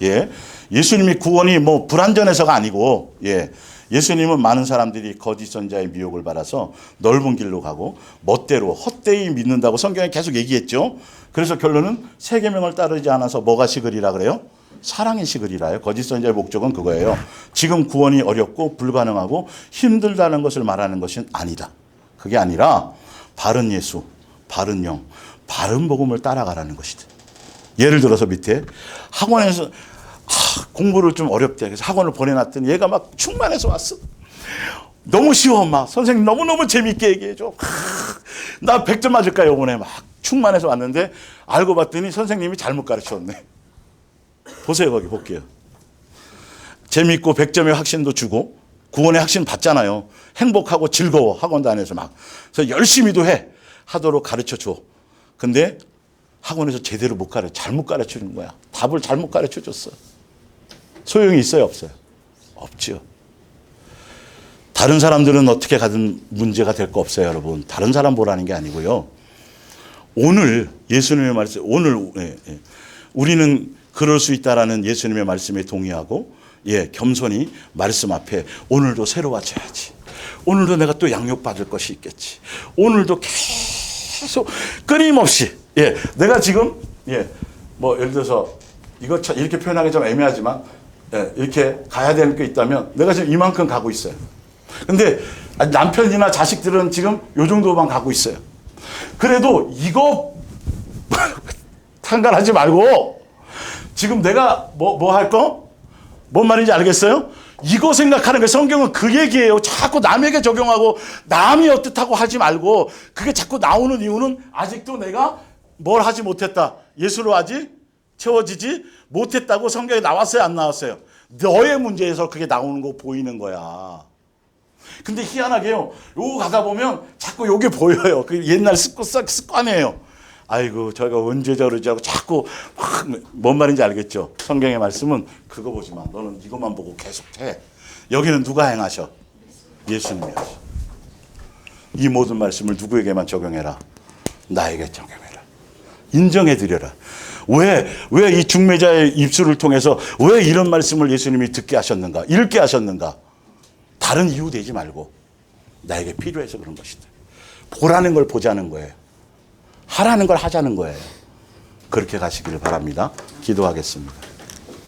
예. 예수님이 구원이 뭐 불완전해서가 아니고, 예. 예수님은 많은 사람들이 거짓 선자의 미혹을 받아서 넓은 길로 가고 멋대로 헛되이 믿는다고 성경에 계속 얘기했죠. 그래서 결론은 세 계명을 따르지 않아서 뭐가 시글이라 그래요? 사랑이 시글이라요. 거짓 선자의 목적은 그거예요. 지금 구원이 어렵고 불가능하고 힘들다는 것을 말하는 것은 아니다. 그게 아니라 바른 예수, 바른 영, 바른 복음을 따라가라는 것이다. 예를 들어서 밑에 학원에서 공부를 좀 어렵대. 그래서 학원을 보내놨더니 얘가 막 충만해서 왔어. 너무 쉬워. 막 선생님 너무너무 재밌게 얘기해줘. 나 100점 맞을까요? 이번에 막 충만해서 왔는데 알고 봤더니 선생님이 잘못 가르쳤네. 보세요. 거기 볼게요. 재밌고 100점의 확신도 주고 구원의 확신 받잖아요. 행복하고 즐거워. 학원 다녀서 막. 그래서 열심히도 하도록 가르쳐줘. 근데 학원에서 제대로 못 잘못 가르치는 거야. 답을 잘못 가르쳐줬어. 소용이 있어요? 없어요? 없죠. 다른 사람들은 어떻게 가든 문제가 될 거 없어요, 여러분. 다른 사람 보라는 게 아니고요. 오늘 예수님의 말씀, 오늘 우리는 그럴 수 있다라는 예수님의 말씀에 동의하고 겸손히 말씀 앞에 오늘도 새로워져야지. 오늘도 내가 또 양육받을 것이 있겠지. 오늘도 계속 끊임없이 내가 지금 뭐 예를 들어서 이거 이렇게 표현하기 좀 애매하지만 이렇게 가야 되는 게 있다면 내가 지금 이만큼 가고 있어요. 근데 남편이나 자식들은 지금 요 정도만 가고 있어요. 그래도 이거 상관하지 말고 지금 내가 뭐 할 거? 뭔 말인지 알겠어요? 이거 생각하는 거예요. 성경은 그 얘기예요. 자꾸 남에게 적용하고 남이 어떻다고 하지 말고 그게 자꾸 나오는 이유는 아직도 내가 뭘 하지 못했다. 예수로 아직 채워지지 못했다고 성경에 나왔어요? 안 나왔어요? 너의 문제에서 그게 나오는 거 보이는 거야. 근데 희한하게요. 요거 가다 보면 자꾸 요게 보여요. 그 옛날 습관이에요. 아이고 저희가 언제 저러지 하고 자꾸 뭔 말인지 알겠죠? 성경의 말씀은 그거 보지 마. 너는 이것만 보고 계속 해. 여기는 누가 행하셔? 예수님이 하셔. 이 모든 말씀을 누구에게만 적용해라? 나에게 적용해라. 인정해드려라. 왜 이 중매자의 입술을 통해서 왜 이런 말씀을 예수님이 듣게 하셨는가? 읽게 하셨는가? 다른 이유 되지 말고 나에게 필요해서 그런 것이다. 보라는 걸 보자는 거예요. 하라는 걸 하자는 거예요. 그렇게 가시기를 바랍니다. 기도하겠습니다.